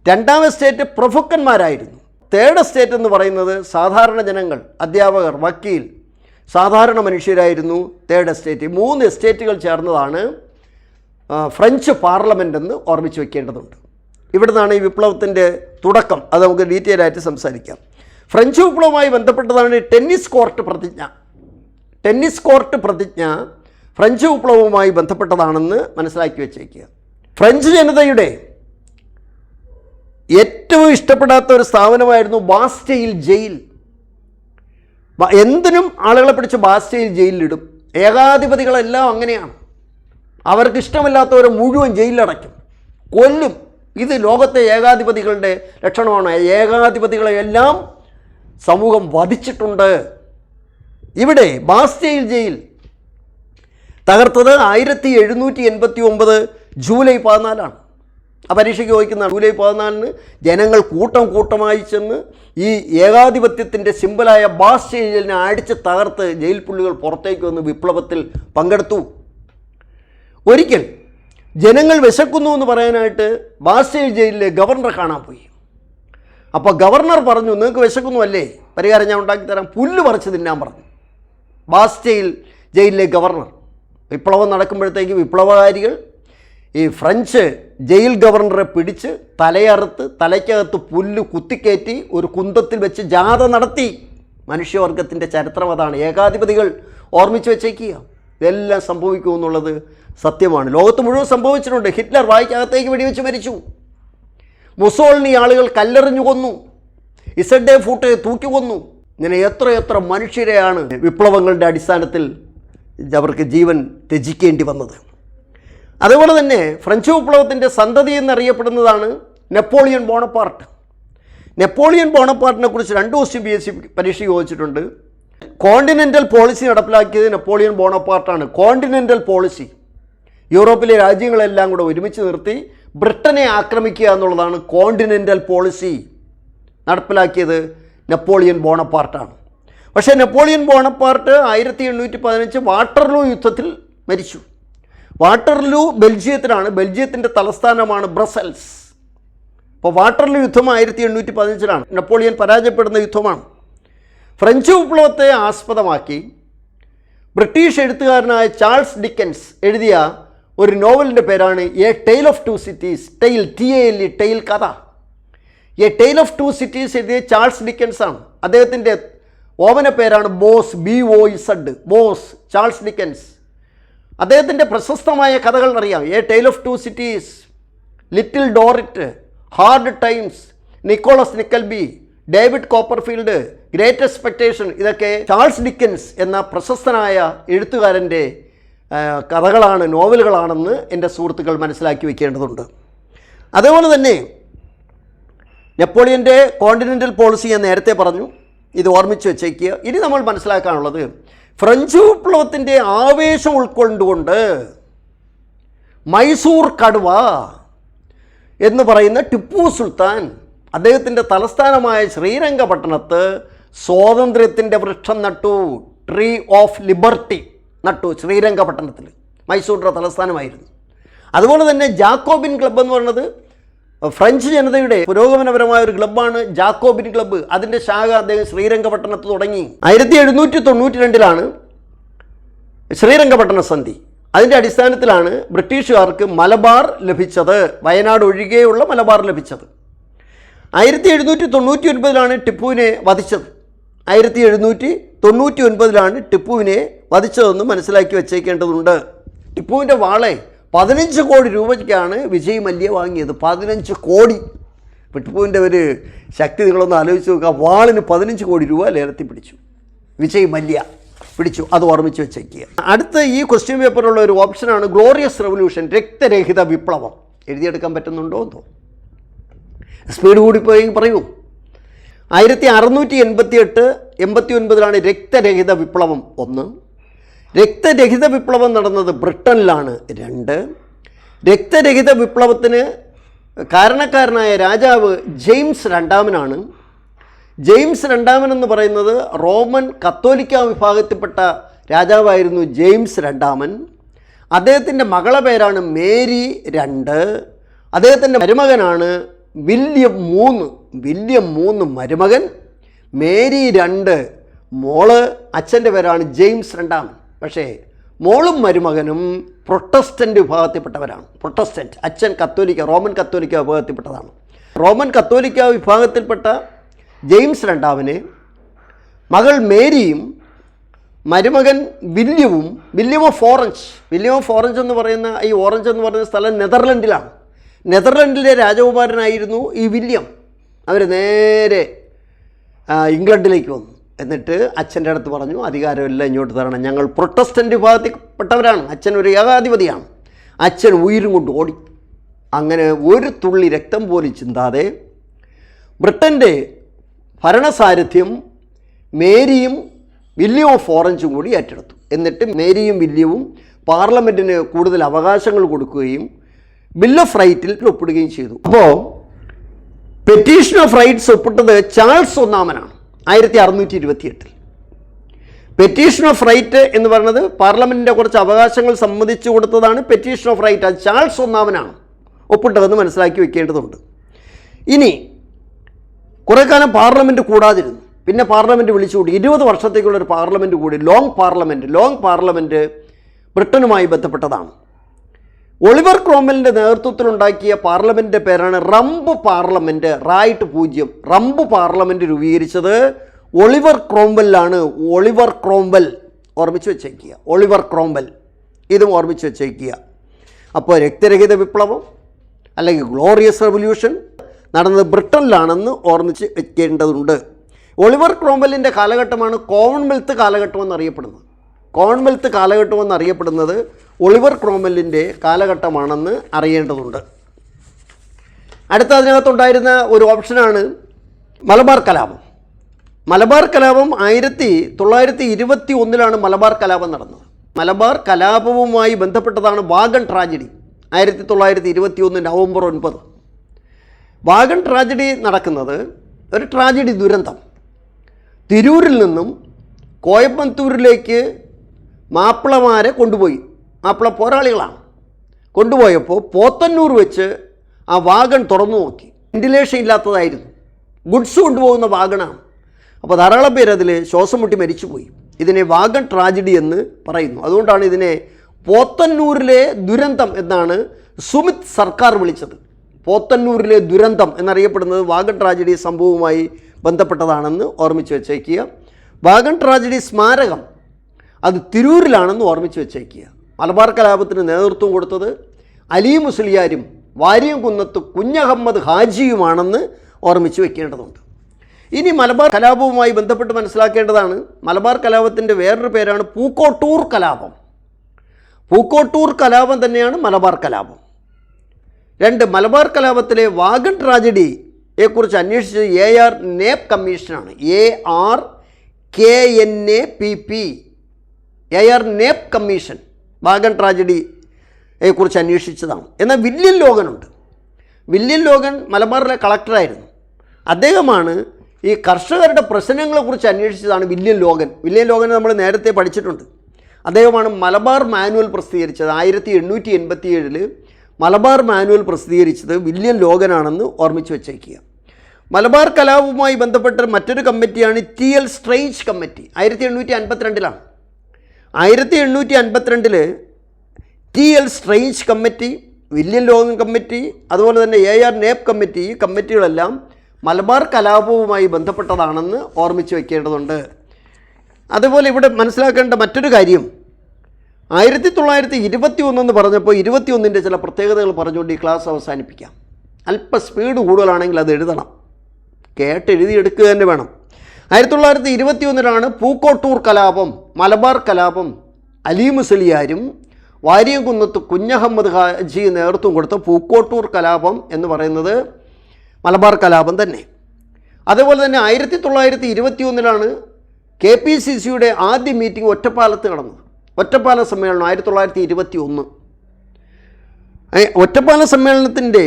2ാം എസ്റ്റേറ്റ് പ്രഭുക്കന്മാരായിരുന്നു. 3rd എസ്റ്റേറ്റ് എന്ന് പറയുന്നത് സാധാരണ ജനങ്ങൾ, അധ്യാപകർ, വക്കീൽ, സാധാരണ മനുഷ്യരായിരുന്നു 3rd എസ്റ്റേറ്റ്. 3 എസ്റ്റേറ്റുകൾ ചേർന്നതാണ് ഫ്രഞ്ച് പാർലമെൻ്റ് എന്ന് ഓർമ്മിച്ച് വയ്ക്കേണ്ടതുണ്ട്. ഇവിടെ നിന്നാണ് ഈ വിപ്ലവത്തിൻ്റെ തുടക്കം. അത് നമുക്ക് ഡീറ്റെയിൽ ആയിട്ട് സംസാരിക്കാം. ഫ്രഞ്ച് വിപ്ലവവുമായി ബന്ധപ്പെട്ടതാണ് ടെന്നീസ് കോർട്ട് പ്രതിജ്ഞ ഫ്രഞ്ച് വിപ്ലവവുമായി ബന്ധപ്പെട്ടതാണെന്ന് മനസ്സിലാക്കി വെച്ചേക്കുക. ഫ്രഞ്ച് ജനതയുടെ ഏറ്റവും ഇഷ്ടപ്പെടാത്ത ഒരു സ്ഥാപനമായിരുന്നു ബാസ്റ്റൈൽ ജയിൽ. എന്തിനും ആളുകളെ പിടിച്ച് ബാസ്റ്റൈൽ ജയിലിലിടും. ഏകാധിപതികളെല്ലാം അങ്ങനെയാണ്. അവർക്ക് ഇഷ്ടമില്ലാത്തവരെ മുഴുവൻ ജയിലിലടയ്ക്കും, കൊല്ലും. ഇത് ലോകത്തെ ഏകാധിപതികളുടെ ലക്ഷണമാണ്. ഏകാധിപതികളെയെല്ലാം സമൂഹം വധിച്ചിട്ടുണ്ട്. ഇവിടെ ബാസ്റ്റൈൽ ജയിൽ തകർത്തത് 1789 ജൂലൈ 14 ആ പരീക്ഷയ്ക്ക് ചോദിക്കുന്നതാണ്. ജൂലൈ 14 ജനങ്ങൾ കൂട്ടമായി ചെന്ന് ഈ ഏകാധിപത്യത്തിൻ്റെ സിമ്പലായ ബാസ്റ്റൈൽ ജയിലിനെ അടിച്ച് തകർത്ത് ജയിൽ പുള്ളികൾ പുറത്തേക്ക് വന്ന് വിപ്ലവത്തിൽ പങ്കെടുത്തു. ഒരിക്കൽ ജനങ്ങൾ വിശക്കുന്നു എന്ന് പറയാനായിട്ട് ബാസ്റ്റൈൽ ജയിലിലെ ഗവർണറെ കാണാൻ പോയി. അപ്പോൾ ഗവർണർ പറഞ്ഞു, നിങ്ങൾക്ക് വിശക്കുന്നു അല്ലേ, പരിഹാരം ഞാൻ ഉണ്ടാക്കിത്തരാം, പുല്ല് പറിച്ച് തിന്നാൻ പറഞ്ഞു ബാസ്റ്റൈൽ ജയിലിലെ ഗവർണർ. വിപ്ലവം നടക്കുമ്പോഴത്തേക്ക് വിപ്ലവകാരികൾ ഈ ഫ്രഞ്ച് ജയിൽ ഗവർണറെ പിടിച്ച് തലയറുത്ത് തലയ്ക്കകത്ത് പുല്ല് കുത്തിക്കയറ്റി ഒരു കുന്തത്തിൽ വെച്ച് ജാഥ നടത്തി. മനുഷ്യവർഗത്തിൻ്റെ ചരിത്രം അതാണ്. ഏകാധിപതികൾ ഓർമ്മിച്ച് വെച്ചേക്കുക. ഇതെല്ലാം സംഭവിക്കുമെന്നുള്ളത് സത്യമാണ്. ലോകത്ത് മുഴുവൻ സംഭവിച്ചിട്ടുണ്ട്. ഹിറ്റ്ലർ വായ്ക്കകത്തേക്ക് വെടിവെച്ച് മരിച്ചു. മുസോളിനി ആളുകൾ കല്ലെറിഞ്ഞു കൊന്നു. ഇസഡേ ഫൂട്ടെ തൂക്കി കൊന്നു. ഇങ്ങനെ എത്ര മനുഷ്യരെയാണ് വിപ്ലവങ്ങളുടെ അടിസ്ഥാനത്തിൽ അവർക്ക് ജീവൻ ത്യജിക്കേണ്ടി വന്നത്. അതുപോലെ തന്നെ ഫ്രഞ്ച് വിപ്ലവത്തിൻ്റെ സന്തതി എന്നറിയപ്പെടുന്നതാണ് നെപ്പോളിയൻ ബോണപ്പാർട്ടിനെ കുറിച്ച് 2 ക്വസ്റ്റ്യൻ PSC പരീക്ഷ ചോദിച്ചിട്ടുണ്ട്. കോണ്ടിനെൻ്റൽ പോളിസി നടപ്പിലാക്കിയത് നെപ്പോളിയൻ ബോണപ്പാർട്ടാണ്. കോണ്ടിനെൻ്റൽ പോളിസി യൂറോപ്പിലെ രാജ്യങ്ങളെല്ലാം കൂടെ ഒരുമിച്ച് നിർത്തി ബ്രിട്ടനെ ആക്രമിക്കുക എന്നുള്ളതാണ് കോണ്ടിനെൻ്റൽ പോളിസി നടപ്പിലാക്കിയത് നെപ്പോളിയൻ ബോണപ്പാർട്ടാണ്. പക്ഷേ നെപ്പോളിയൻ ബോണപ്പാർട്ട് 1815 വാട്ടർലൂ യുദ്ധത്തിൽ മരിച്ചു. വാട്ടർലൂ ബെൽജിയത്തിലാണ്. ബെൽജിയത്തിൻ്റെ തലസ്ഥാനമാണ് ബ്രസൽസ്. അപ്പോൾ വാട്ടർലൂ യുദ്ധം 1815 നെപ്പോളിയൻ പരാജയപ്പെടുന്ന യുദ്ധമാണ്. ഫ്രഞ്ച് വിപ്ലവത്തെ ആസ്പദമാക്കി ബ്രിട്ടീഷ് എഴുത്തുകാരനായ ചാൾസ് ഡിക്കൻസ് എഴുതിയ ഒരു നോവലിൻ്റെ പേരാണ് a tail of 2 cities. Tale കഥ. എ ടെയിൽ ഓഫ് 2 സിറ്റീസ് എഴുതിയ ചാൾസ് ഡിക്കൻസ് ആണ്. അദ്ദേഹത്തിൻ്റെ ഓമന പേരാണ് ബോസ്, ചാൾസ് ഡിക്കൻസ്. അദ്ദേഹത്തിൻ്റെ പ്രശസ്തമായ കഥകൾ അറിയാം. A tail of 2 Cities, Little Dorrit, Hard Times, Nicholas Nickleby, David Copperfield, Great Expectation. ഇതൊക്കെ ചാൾസ് ഡിക്കൻസ് എന്ന പ്രശസ്തനായ എഴുത്തുകാരൻ്റെ കഥകളാണ്, നോവലുകളാണെന്ന് എൻ്റെ സുഹൃത്തുക്കൾ മനസ്സിലാക്കി വയ്ക്കേണ്ടതുണ്ട്. അതേപോലെ തന്നെ നെപ്പോളിയൻ്റെ കോണ്ടിനെൻ്റൽ പോളിസി ഞാൻ നേരത്തെ പറഞ്ഞു. ഇത് ഓർമ്മിച്ച് വെച്ചേക്കുക. ഇനി നമ്മൾ മനസ്സിലാക്കാനുള്ളത് ഫ്രഞ്ച് വിപ്ലവത്തിൻ്റെ ആവേശം ഉൾക്കൊണ്ടുകൊണ്ട് മൈസൂർ കടുവ എന്ന് പറയുന്ന ടിപ്പു സുൽത്താൻ അദ്ദേഹത്തിൻ്റെ തലസ്ഥാനമായ ശ്രീരംഗപട്ടണത്ത് സ്വാതന്ത്ര്യത്തിൻ്റെ വൃക്ഷം നട്ടു, ട്രീ ഓഫ് ലിബർട്ടി നട്ടു ശ്രീരംഗപട്ടണത്തിൽ, മൈസൂരിൻ്റെ തലസ്ഥാനമായിരുന്നു. അതുപോലെ തന്നെ ജാക്കോബിൻ ക്ലബ്ബ് എന്ന് പറയുന്നത് ഫ്രഞ്ച് ജനതയുടെ പുരോഗമനപരമായ ഒരു ക്ലബ്ബാണ് ജാക്കോബിൻ ക്ലബ്ബ്. അതിൻ്റെ ശാഖ അദ്ദേഹം ശ്രീരംഗപട്ടണത്ത് തുടങ്ങി. 1792 ശ്രീരംഗപട്ടണ സന്ധി. അതിൻ്റെ അടിസ്ഥാനത്തിലാണ് ബ്രിട്ടീഷുകാർക്ക് മലബാർ ലഭിച്ചത്, വയനാട് ഒഴികെയുള്ള മലബാർ ലഭിച്ചത്. 1799 ടിപ്പുവിനെ വധിച്ചത്. 1799 ടിപ്പുവിനെ വധിച്ചതെന്ന് മനസ്സിലാക്കി വച്ചേക്കേണ്ടതുണ്ട്. ടിപ്പുവിൻ്റെ വാളെ 15 കോടി രൂപയ്ക്കാണ് വിജയ് മല്യ വാങ്ങിയത്. 15 കോടി. ടിപ്പുവിൻ്റെ ഒരു ശക്തി നിങ്ങളൊന്ന് ആലോചിച്ച് നോക്കുക. വാളിന് 15 കോടി രൂപ ലേലത്തിൽ പിടിച്ചു, വിജയ് മല്യ പിടിച്ചു. അത് ഓർമ്മിച്ച് വെച്ചേക്കുക. അടുത്ത ഈ ക്വസ്റ്റ്യൻ പേപ്പറുള്ള ഒരു ഓപ്ഷനാണ് ഗ്ലോറിയസ് റെവല്യൂഷൻ, രക്തരഹിത വിപ്ലവം. എഴുതിയെടുക്കാൻ പറ്റുന്നുണ്ടോ എന്തോ, സ്പീഡ് കൂടിപ്പോയി പറയൂ. 1688-89 രക്തരഹിത വിപ്ലവം 1. രക്തരഹിത വിപ്ലവം നടന്നത് ബ്രിട്ടനിലാണ് 2. രക്തരഹിത വിപ്ലവത്തിന് കാരണക്കാരനായ രാജാവ് ജെയിംസ് രണ്ടാമനാണ്. ജെയിംസ് രണ്ടാമൻ എന്ന് പറയുന്നത് റോമൻ കത്തോലിക്ക വിഭാഗത്തിൽപ്പെട്ട രാജാവായിരുന്നു ജെയിംസ് രണ്ടാമൻ. അദ്ദേഹത്തിൻ്റെ മകളെ പേരാണ് മേരി 2. അദ്ദേഹത്തിൻ്റെ മരുമകനാണ് വില്യം 3. വില്യം 3 മരുമകൻ, മേരി 2 മോള്. അച്ഛൻ്റെ പേരാണ് ജെയിംസ് രണ്ടാമൻ. പക്ഷേ മോളും മരുമകനും പ്രൊട്ടസ്റ്റൻ്റ് വിഭാഗത്തിൽപ്പെട്ടവരാണ്. പ്രൊട്ടസ്റ്റൻ്റ്, അച്ഛൻ കത്തോലിക്ക, റോമൻ കത്തോലിക്ക വിഭാഗത്തിൽപ്പെട്ടതാണ്. റോമൻ കത്തോലിക്ക വിഭാഗത്തിൽപ്പെട്ട ജെയിംസ് രണ്ടാമനെ മകൾ മേരിയും മരുമകൻ വില്യം ഓഫ് ഓറഞ്ച് എന്ന് പറയുന്ന ഈ ഓറഞ്ച് എന്ന് പറയുന്ന സ്ഥലം നെതർലൻഡിലാണ്. നെതർലൻഡിലെ രാജകുമാരനായിരുന്നു ഈ വില്യം. അവർ നേരെ ഇംഗ്ലണ്ടിലേക്ക് വന്നു. എന്നിട്ട് അച്ഛൻ്റെ അടുത്ത് പറഞ്ഞു, അധികാരമെല്ലാം ഇങ്ങോട്ട് തരണം, ഞങ്ങൾ പ്രൊട്ടസ്റ്റൻ്റ് വിഭാഗത്തിൽപ്പെട്ടവരാണ്, അച്ഛൻ ഒരു ഏകാധിപതിയാണ്. അച്ഛൻ ഉയിരും കൊണ്ട് ഓടി. അങ്ങനെ ഒരു തുള്ളി രക്തം പോലും ചിന്താതെ ബ്രിട്ടൻ്റെ ഭരണസാരഥ്യം മേരിയും വില്യം ഓഫ് ഓറഞ്ചും കൂടി ഏറ്റെടുത്തു. എന്നിട്ട് മേരിയും വില്യവും പാർലമെൻറ്റിന് കൂടുതൽ അവകാശങ്ങൾ കൊടുക്കുകയും ബിൽ ഓഫ് റൈറ്റിൽ ഒപ്പിടുകയും ചെയ്തു. അപ്പോൾ പെറ്റീഷൻ ഓഫ് റൈറ്റ്സ് ഒപ്പിട്ടത് ചാൾസ് ഒന്നാമനാണ് 1628. പെറ്റീഷൻ ഓഫ് റൈറ്റ് എന്ന് പറയുന്നത് പാർലമെൻറ്റിൻ്റെ കുറച്ച് അവകാശങ്ങൾ സമ്മതിച്ചു കൊടുത്തതാണ് പെറ്റീഷൻ ഓഫ് റൈറ്റ്. അത് ചാൾസ് ഒന്നാമനാണ് ഒപ്പിട്ടതെന്ന് മനസ്സിലാക്കി വെക്കേണ്ടതുണ്ട്. ഇനി കുറേ കാലം പാർലമെൻറ്റ് കൂടാതിരുന്നു. പിന്നെ പാർലമെൻറ്റ് വിളിച്ചുകൂടി. 20 വർഷത്തേക്കുള്ളൊരു പാർലമെൻറ്റ് കൂടി. ലോങ് പാർലമെൻറ്റ് ബ്രിട്ടനുമായി ബന്ധപ്പെട്ടതാണ്. ഒളിവർ ക്രോംവെലിൻ്റെ നേതൃത്വത്തിലുണ്ടാക്കിയ പാർലമെൻറ്റിൻ്റെ പേരാണ് Rump parliament. Right 0. Rump parliament രൂപീകരിച്ചത് ഒളിവർ ക്രോംവെല്ലാണ്. ഒളിവർ ക്രോംവെൽ ഓർമ്മിച്ച് വെച്ചേക്കുക. ഒളിവർ ക്രോംവെൽ ഇതും ഓർമ്മിച്ച് വെച്ചേക്കുക. അപ്പോൾ രക്തരഹിത വിപ്ലവം അല്ലെങ്കിൽ ഗ്ലോറിയസ് റെവല്യൂഷൻ നടന്നത് ബ്രിട്ടനിലാണെന്ന് ഓർമ്മിച്ച് വെക്കേണ്ടതുണ്ട്. ഒളിവർ ക്രോംവെല്ലിൻ്റെ കാലഘട്ടമാണ് കോമൺവെൽത്ത് കാലഘട്ടം എന്നറിയപ്പെടുന്നത്. കോമൺവെൽത്ത് കാലഘട്ടം എന്നറിയപ്പെടുന്നത് ഒളിവർ ക്രോംവെല്ലിൻ്റെ കാലഘട്ടമാണെന്ന് അറിയേണ്ടതുണ്ട്. അടുത്ത അതിനകത്തുണ്ടായിരുന്ന ഒരു ഓപ്ഷനാണ് മലബാർ കലാപം. മലബാർ കലാപം 1921 മലബാർ കലാപം നടന്നത്. മലബാർ കലാപവുമായി ബന്ധപ്പെട്ടതാണ് wagon tragedy. 1921 November 9. Wagon tragedy നടക്കുന്നത് ഒരു ട്രാജഡി ദുരന്തം. തിരൂരിൽ നിന്നും കോയമ്പത്തൂരിലേക്ക് മാപ്പിളമാരെ കൊണ്ടുപോയി. മാപ്പിള പോരാളികളാണ്. കൊണ്ടുപോയപ്പോൾ പോത്തന്നൂർ വെച്ച് ആ വാഗൺ തുറന്നു നോക്കി. വെന്റിലേഷൻ ഇല്ലാത്തതായിരുന്നു. ഗുഡ്സ് കൊണ്ടുപോകുന്ന വാഗണാണ്. അപ്പോൾ ധാരാളം പേര് അതിൽ ശ്വാസം മുട്ടി മരിച്ചുപോയി. ഇതിനെ വാഗൺ ട്രാജഡി എന്ന് പറയുന്നു. അതുകൊണ്ടാണ് ഇതിനെ പോത്തന്നൂരിലെ ദുരന്തം എന്നാണ് സുമിത് സർക്കാർ വിളിച്ചത്. പോത്തന്നൂരിലെ ദുരന്തം എന്നറിയപ്പെടുന്നത് വാഗൺ ട്രാജഡി സംഭവവുമായി ബന്ധപ്പെട്ടതാണെന്ന് ഓർമ്മിച്ച് വെച്ചേക്കുക. വാഗൺ ട്രാജഡി സ്മാരകം അത് തിരൂരിലാണെന്ന് ഓർമ്മിച്ച് വെച്ചേക്കുക. മലബാർ കലാപത്തിന് നേതൃത്വം കൊടുത്തത് അലി മുസ്ലിയാരും വാര്യംകുന്നത്ത് കുഞ്ഞഹമ്മദ് ഹാജിയുമാണെന്ന് ഓർമ്മിച്ച് വെക്കേണ്ടതുണ്ട്. ഇനി മലബാർ കലാപവുമായി ബന്ധപ്പെട്ട് മനസ്സിലാക്കേണ്ടതാണ്, മലബാർ കലാപത്തിൻ്റെ വേറൊരു പേരാണ് പൂക്കോട്ടൂർ കലാപം. പൂക്കോട്ടൂർ കലാപം തന്നെയാണ് മലബാർ കലാപം. 2 മലബാർ കലാപത്തിലെ വാഗൺ ട്രാജഡിയെക്കുറിച്ച് അന്വേഷിച്ചത് AR നേപ്പ് കമ്മീഷനാണ്. ARKNAPP AR Knapp commission wagon ട്രാജഡിയെക്കുറിച്ച് അന്വേഷിച്ചതാണ്. എന്നാൽ വില്യം ലോഗനുണ്ട്. വില്യം ലോഗൻ മലബാറിലെ കളക്ടറായിരുന്നു. അദ്ദേഹമാണ് ഈ കർഷകരുടെ പ്രശ്നങ്ങളെക്കുറിച്ച് അന്വേഷിച്ചതാണ് വില്യം ലോഗൻ. വില്യം ലോഗനെ നമ്മൾ നേരത്തെ പഠിച്ചിട്ടുണ്ട്. അദ്ദേഹമാണ് മലബാർ മാനുവൽ പ്രസിദ്ധീകരിച്ചത്. 1887 മലബാർ മാനുവൽ പ്രസിദ്ധീകരിച്ചത് വില്യം ലോഗനാണെന്ന് ഓർമ്മിച്ച് വെച്ചേക്കുക. മലബാർ കലാപവുമായി ബന്ധപ്പെട്ട മറ്റൊരു കമ്മിറ്റിയാണ് T L. Strange committee. 1852 1852 T L. Strange committee, William Logan committee, അതുപോലെ തന്നെ എ.ആർ. നേപ്പ് കമ്മിറ്റി, ഈ കമ്മിറ്റികളെല്ലാം മലബാർ കലാപവുമായി ബന്ധപ്പെട്ടതാണെന്ന് ഓർമ്മിച്ച് വയ്ക്കേണ്ടതുണ്ട്. അതുപോലെ ഇവിടെ മനസ്സിലാക്കേണ്ട മറ്റൊരു കാര്യം, 1921 എന്ന് പറഞ്ഞപ്പോൾ 21ൻ്റെ ചില പ്രത്യേകതകൾ പറഞ്ഞുകൊണ്ട് ഈ ക്ലാസ് അവസാനിപ്പിക്കാം. അല്പം സ്പീഡ് കൂടുതലാണെങ്കിൽ അത് എഴുതണം, കേട്ടെഴുതിയെടുക്കുക തന്നെ വേണം. 1921 പൂക്കോട്ടൂർ കലാപം, മലബാർ കലാപം. അലി മുസ്ലിയാരും വാര്യംകുന്നത്ത് കുഞ്ഞഹമ്മദ് ഹാജി നേതൃത്വം കൊടുത്ത പൂക്കോട്ടൂർ കലാപം എന്ന് പറയുന്നത് മലബാർ കലാപം തന്നെ. അതുപോലെ തന്നെ 1921 KPCCയുടെ ആദ്യ മീറ്റിംഗ് ഒറ്റപ്പാലത്ത് നടന്നു. ഒറ്റപ്പാല സമ്മേളനം 1921. ഒറ്റപ്പാല സമ്മേളനത്തിൻ്റെ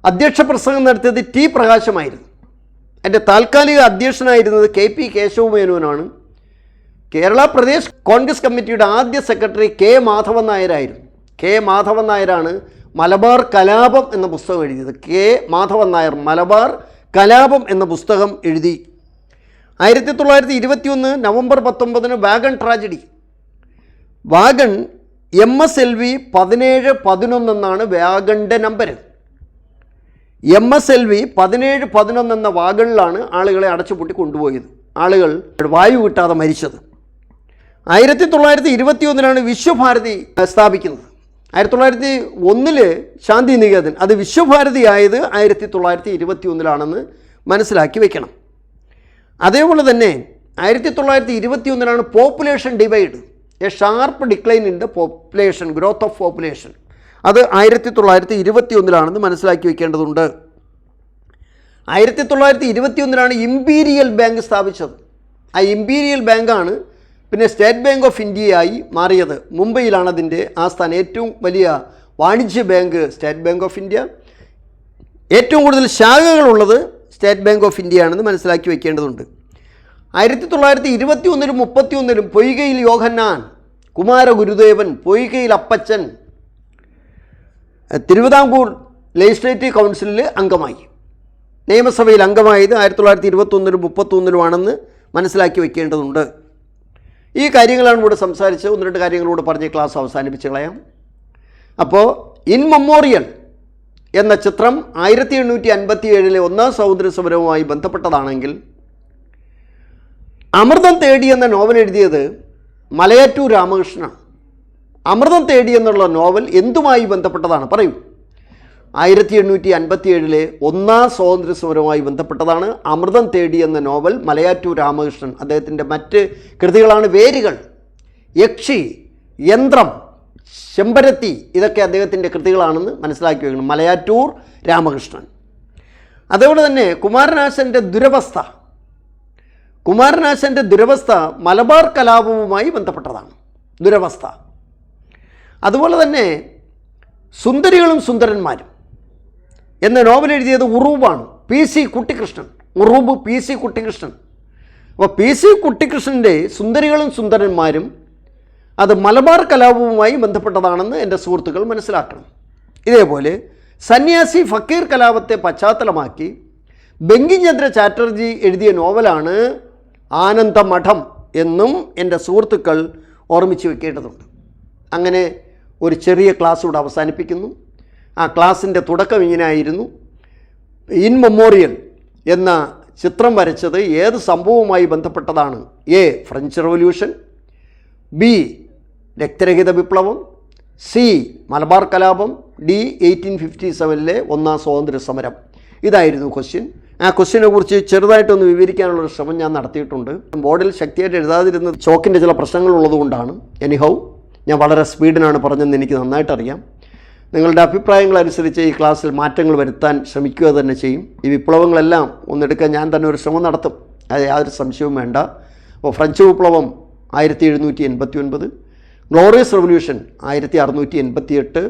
അധ്യക്ഷ പ്രസംഗം നടത്തിയത് ടി പ്രകാശമായിരുന്നു. അതിൻ്റെ താൽക്കാലിക അധ്യക്ഷനായിരുന്നത് KP കേശവമേനോനാണ്. കേരള പ്രദേശ് കോൺഗ്രസ് കമ്മിറ്റിയുടെ ആദ്യ സെക്രട്ടറി K മാധവൻ നായരായിരുന്നു. K മാധവൻ നായരാണ് മലബാർ കലാപം എന്ന പുസ്തകം എഴുതിയത്. K മാധവൻ നായർ മലബാർ കലാപം എന്ന പുസ്തകം എഴുതി. 1921 November 19 wagon tragedy. Wagon MSLV 1711 എന്നാണ് വാഗണിൻ്റെ നമ്പർ. MSLV 1711 എന്ന വാഗണിലാണ് ആളുകളെ അടച്ചുപൂട്ടി കൊണ്ടുപോയത്. ആളുകൾ വായു കിട്ടാതെ മരിച്ചത്. 1921 വിശ്വഭാരതി സ്ഥാപിക്കുന്നത്. 1901 ശാന്തി നികേതൻ, അത് വിശ്വഭാരതി ആയത് 1921 മനസ്സിലാക്കി വയ്ക്കണം. അതേപോലെ തന്നെ 1921 population divide, A sharp decline in the population, growth of population. അത് 1921 മനസ്സിലാക്കി വയ്ക്കേണ്ടതുണ്ട്. 1921 ഇമ്പീരിയൽ ബാങ്ക് സ്ഥാപിച്ചത്. ആ ഇമ്പീരിയൽ ബാങ്കാണ് പിന്നെ സ്റ്റേറ്റ് ബാങ്ക് ഓഫ് ഇന്ത്യയായി മാറിയത്. മുംബൈയിലാണ് അതിൻ്റെ ആസ്ഥാനം. ഏറ്റവും വലിയ വാണിജ്യ bank state bank of India. ഏറ്റവും കൂടുതൽ ശാഖകളുള്ളത് സ്റ്റേറ്റ് ബാങ്ക് ഓഫ് ഇന്ത്യ ആണെന്ന് മനസ്സിലാക്കി വയ്ക്കേണ്ടതുണ്ട്. 1921 31 പൊയ്കയിൽ യോഹന്നാൻ, കുമാരഗുരുദേവൻ, പൊയ്കയിൽ അപ്പച്ചൻ തിരുവിതാംകൂർ ലെജിസ്ലേറ്റീവ് കൗൺസിലിൽ അംഗമായി. നിയമസഭയിൽ അംഗമായത് 1921 31 മനസ്സിലാക്കി വയ്ക്കേണ്ടതുണ്ട്. ഈ കാര്യങ്ങളാണ് ഇവിടെ സംസാരിച്ച് 1-2 കാര്യങ്ങളോട് പറഞ്ഞ് ക്ലാസ് അവസാനിപ്പിച്ച് കളയാം. അപ്പോൾ ഇൻ മെമ്മോറിയൽ എന്ന ചിത്രം 1857 ഒന്നാം സ്വാതന്ത്ര്യ സമരവുമായി ബന്ധപ്പെട്ടതാണെങ്കിൽ, അമൃതം തേടി എന്ന നോവൽ എഴുതിയത് മലയാറ്റൂർ രാമകൃഷ്ണനാണ്. അമൃതം തേടി എന്നുള്ള നോവൽ എന്തുമായി ബന്ധപ്പെട്ടതാണ് പറയൂ? 1857 ഒന്നാം സ്വാതന്ത്ര്യ സമരവുമായി ബന്ധപ്പെട്ടതാണ്. അമൃതം തേടി എന്ന നോവൽ മലയാറ്റൂർ രാമകൃഷ്ണൻ. അദ്ദേഹത്തിൻ്റെ മറ്റ് കൃതികളാണ് വേരുകൾ, യക്ഷി, യന്ത്രം, ചെമ്പരത്തി, ഇതൊക്കെ അദ്ദേഹത്തിൻ്റെ കൃതികളാണെന്ന് മനസ്സിലാക്കി വയ്ക്കണം. മലയാറ്റൂർ രാമകൃഷ്ണൻ. അതേപോലെ തന്നെ കുമാരനാശൻ്റെ ദുരവസ്ഥ. കുമാരനാശൻ്റെ ദുരവസ്ഥ മലബാർ കലാപവുമായി ബന്ധപ്പെട്ടതാണ്. ദുരവസ്ഥ. അതുപോലെ തന്നെ സുന്ദരികളും സുന്ദരന്മാരും എന്ന നോവൽ എഴുതിയത് ഉറൂബാണ്. PC കുട്ടിക്കൃഷ്ണൻ. ഉറൂബ് PC കുട്ടിക്കൃഷ്ണൻ. അപ്പോൾ PC കുട്ടിക്കൃഷ്ണൻ്റെ സുന്ദരികളും സുന്ദരന്മാരും അത് മലബാർ കലാപവുമായി ബന്ധപ്പെട്ടതാണെന്ന് എൻ്റെ സുഹൃത്തുക്കൾ മനസ്സിലാക്കണം. ഇതേപോലെ സന്യാസി ഫക്കീർ കലാപത്തെ പശ്ചാത്തലമാക്കി ബങ്കിംചന്ദ്ര ചാറ്റർജി എഴുതിയ നോവലാണ് ആനന്ദമഠം എന്നും എൻ്റെ സുഹൃത്തുക്കൾ ഓർമ്മിച്ച് വയ്ക്കേണ്ടതുണ്ട്. അങ്ങനെ ഒരു ചെറിയ ക്ലാസ് ഇവിടെ അവസാനിപ്പിക്കുന്നു. ആ ക്ലാസ്സിൻ്റെ തുടക്കം ഇങ്ങനെയായിരുന്നു. ഇൻ മെമ്മോറിയൽ എന്ന ചിത്രം വരച്ചത് ഏത് സംഭവവുമായി ബന്ധപ്പെട്ടതാണ്? A. French revolution, B. രക്തരഹിത വിപ്ലവം, C. മലബാർ കലാപം, D. 1857 ഒന്നാം സ്വാതന്ത്ര്യ സമരം. ഇതായിരുന്നു ക്വസ്റ്റ്യൻ. ആ ക്വസ്റ്റ്യനെ കുറിച്ച് ചെറുതായിട്ടൊന്ന് വിവരിക്കാനുള്ളൊരു ശ്രമം ഞാൻ നടത്തിയിട്ടുണ്ട്. ബോർഡിൽ ശക്തിയായിട്ട് എഴുതാതിരുന്നത് ചോക്കിൻ്റെ ചില പ്രശ്നങ്ങളുള്ളതുകൊണ്ടാണ്. എനിഹൗ ഞാൻ വളരെ സ്പീഡിനാണ് പറഞ്ഞതെന്ന് എനിക്ക് നന്നായിട്ടറിയാം. നിങ്ങളുടെ അഭിപ്രായങ്ങളനുസരിച്ച് ഈ ക്ലാസ്സിൽ മാറ്റങ്ങൾ വരുത്താൻ ശ്രമിക്കുക തന്നെ ചെയ്യും. ഈ വിപ്ലവങ്ങളെല്ലാം ഒന്നെടുക്കാൻ ഞാൻ തന്നെ ഒരു ശ്രമം നടത്തും, അത് യാതൊരു സംശയവും വേണ്ട. അപ്പോൾ ഫ്രഞ്ച് വിപ്ലവം 1789, ഗ്ലോറിയസ് റവല്യൂഷൻ 1688,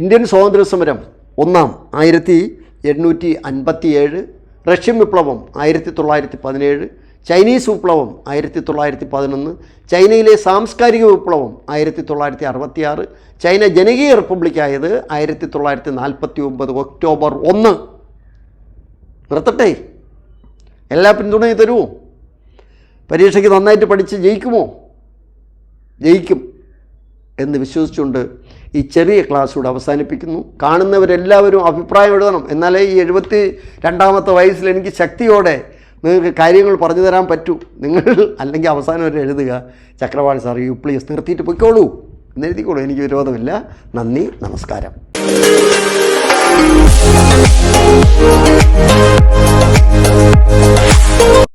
ഇന്ത്യൻ സ്വാതന്ത്ര്യ സമരം ഒന്നാം 1857, റഷ്യൻ വിപ്ലവം 1917, ചൈനീസ് വിപ്ലവം 1911, ചൈനയിലെ സാംസ്കാരിക വിപ്ലവം 1966, ചൈന ജനകീയ റിപ്പബ്ലിക്കായത് 1949 ഒക്ടോബർ 1. നിർത്തട്ടെ? എല്ലാ പിന്തുണയും തരുമോ? പരീക്ഷയ്ക്ക് നന്നായിട്ട് പഠിച്ച് ജയിക്കുമോ? ജയിക്കും എന്ന് വിശ്വസിച്ചുകൊണ്ട് ഈ ചെറിയ ക്ലാസ് കൂടെ അവസാനിപ്പിക്കുന്നു. കാണുന്നവരെല്ലാവരും അഭിപ്രായം എഴുതണം. എന്നാലേ ഈ 72ാമത്തെ വയസ്സിൽ എനിക്ക് ശക്തിയോടെ നിങ്ങൾക്ക് കാര്യങ്ങൾ പറഞ്ഞു തരാൻ പറ്റൂ. നിങ്ങൾ അല്ലെങ്കിൽ അവസാനം വരെ എഴുതുക, ചക്രവാളി സാർ യു പ്ലീസ് നിർത്തിയിട്ട് പൊയ്ക്കോളൂ എന്നെഴുതിക്കോളൂ. എനിക്ക് വിരോധമില്ല. നന്ദി, നമസ്കാരം.